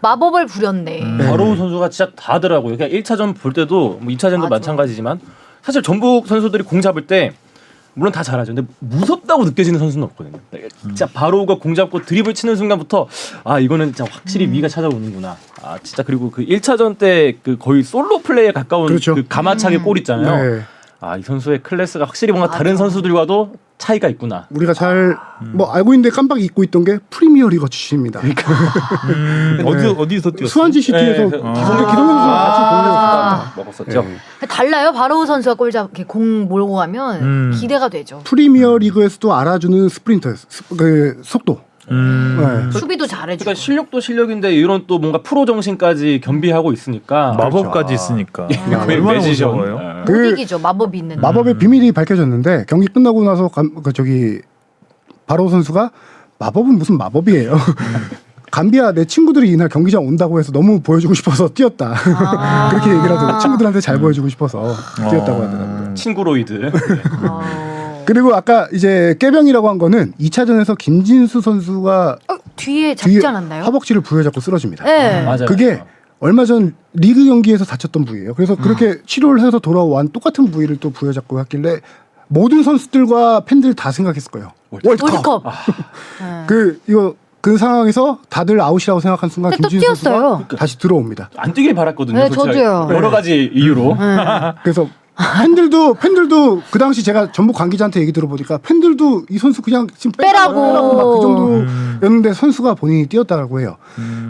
마법을 부렸네. 바로 선수가 진짜 다 하더라고요. 그러니까 1차전 볼 때도 뭐 2차전도 맞아. 마찬가지지만 사실 전북 선수들이 공 잡을 때 물론 다 잘하죠. 근데 무섭다고 느껴지는 선수는 없거든요. 진짜 바로가 공 잡고 드리블 치는 순간부터 이거는 진짜 확실히 위가 찾아오는구나. 진짜 그리고 그 1차전 때 그 거의 솔로 플레이에 가까운 그렇죠. 그 가마차기 골 있잖아요. 네. 이 선수의 클래스가 확실히 뭔가 다른 선수들과도 차이가 있구나. 우리가 잘 뭐 알고 있는데 깜빡 잊고 있던 게 프리미어리거 출신입니다. 어디서 뛰었어요? 수완지 시티에서 네, 기성용 선수랑 같이 동료였습니다. 먹었었죠. 네. 달라요. 바로우 선수가 골 잡게 공 몰고 가면 기대가 되죠. 프리미어 리그에서도 알아주는 스프린터였어. 그 속도. 네. 수비도 잘해주고. 그러니까 실력도 실력인데 이런 또 뭔가 프로 정신까지 겸비하고 있으니까 마법까지 있으니까 거의 얼마나 매지션. 무서워요. 못 이기죠. 마법이 있는. 마법의 비밀이 밝혀졌는데 경기 끝나고 나서 바로 선수가 마법은 무슨 마법이에요. 감비아 내 친구들이 이날 경기장 온다고 해서 너무 보여주고 싶어서 뛰었다. 그렇게 얘기를 하더라고요. 친구들한테 잘 보여주고 싶어서 뛰었다고 하더라고요. 친구로이드. 그리고 아까 이제 깨병이라고 한 거는 2차전에서 김진수 선수가 뒤에 잡지 않았나요? 허벅지를 부여잡고 쓰러집니다. 네. 맞아요. 그게 얼마 전 리그 경기에서 다쳤던 부위예요. 그래서 그렇게 치료를 해서 돌아온 똑같은 부위를 또 부여잡고 했길래 모든 선수들과 팬들 다 생각했을 거예요. 월드컵. 그 상황에서 다들 아웃이라고 생각한 순간 근데 또 김진수 선수가 뛰었어요. 다시 들어옵니다. 안 뛰길 바랐거든요. 네, 솔직히. 저도요. 여러 가지 이유로. 그래서 팬들도 그 당시 제가 전북 관계자한테 얘기 들어보니까 팬들도 이 선수 그냥 지금 빼라고. 막 그 정도였는데 선수가 본인이 뛰었다고 해요.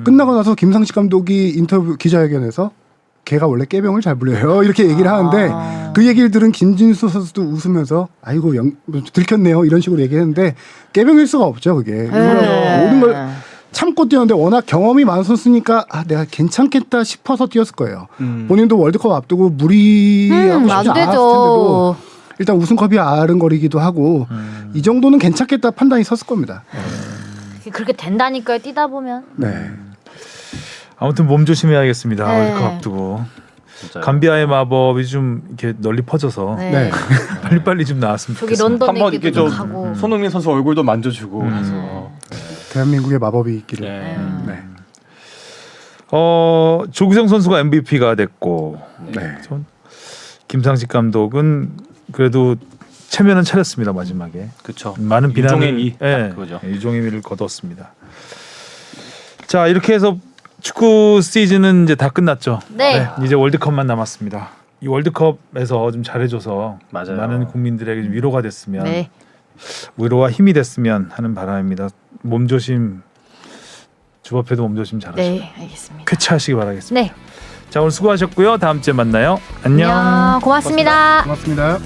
끝나고 나서 김상식 감독이 인터뷰 기자회견에서 걔가 원래 깨병을 잘 불려요 이렇게 얘기를 하는데 그 얘기를 들은 김진수 선수도 웃으면서 아이고 들켰네요 이런 식으로 얘기했는데 깨병일 수가 없죠 그게. 모든 걸 참고 뛰었는데 워낙 경험이 많은 선수니까 내가 괜찮겠다 싶어서 뛰었을 거예요. 본인도 월드컵 앞두고 무리하고 싶지 안 않았을 텐데도 되죠. 일단 우승컵이 아른거리기도 하고 이 정도는 괜찮겠다 판단이 섰을 겁니다. 그렇게 된다니까요. 뛰다 보면. 네. 아무튼 몸 조심해야겠습니다. 네. 월드컵 앞두고. 진짜요. 감비아의 마법이 좀 이렇게 널리 퍼져서 네. 네. 빨리빨리 좀 나왔으면 저기 좋겠습니다. 한번 런던 이렇게 얘기도 좀 하고. 손흥민 선수 얼굴도 만져주고 해서. 대한민국의 마법이 있기를. 네. 네. 조규성 선수가 MVP가 됐고 네. 김상식 감독은 그래도 체면은 차렸습니다 마지막에. 그렇죠. 많은 비난을 유종의 미. 예, 그거죠. 유종의 미를 거뒀습니다. 자 이렇게 해서 축구 시즌은 이제 다 끝났죠. 네. 이제 월드컵만 남았습니다. 이 월드컵에서 좀 잘해줘서 맞아요. 많은 국민들에게 좀 위로가 됐으면 네. 위로와 힘이 됐으면 하는 바람입니다. 몸조심 주바페도 몸조심 잘하시고 네, 알겠습니다. 쾌차하시기 바라겠습니다. 네. 자 오늘 수고하셨고요. 다음 주에 만나요. 안녕. 안녕. 고맙습니다. 고맙습니다.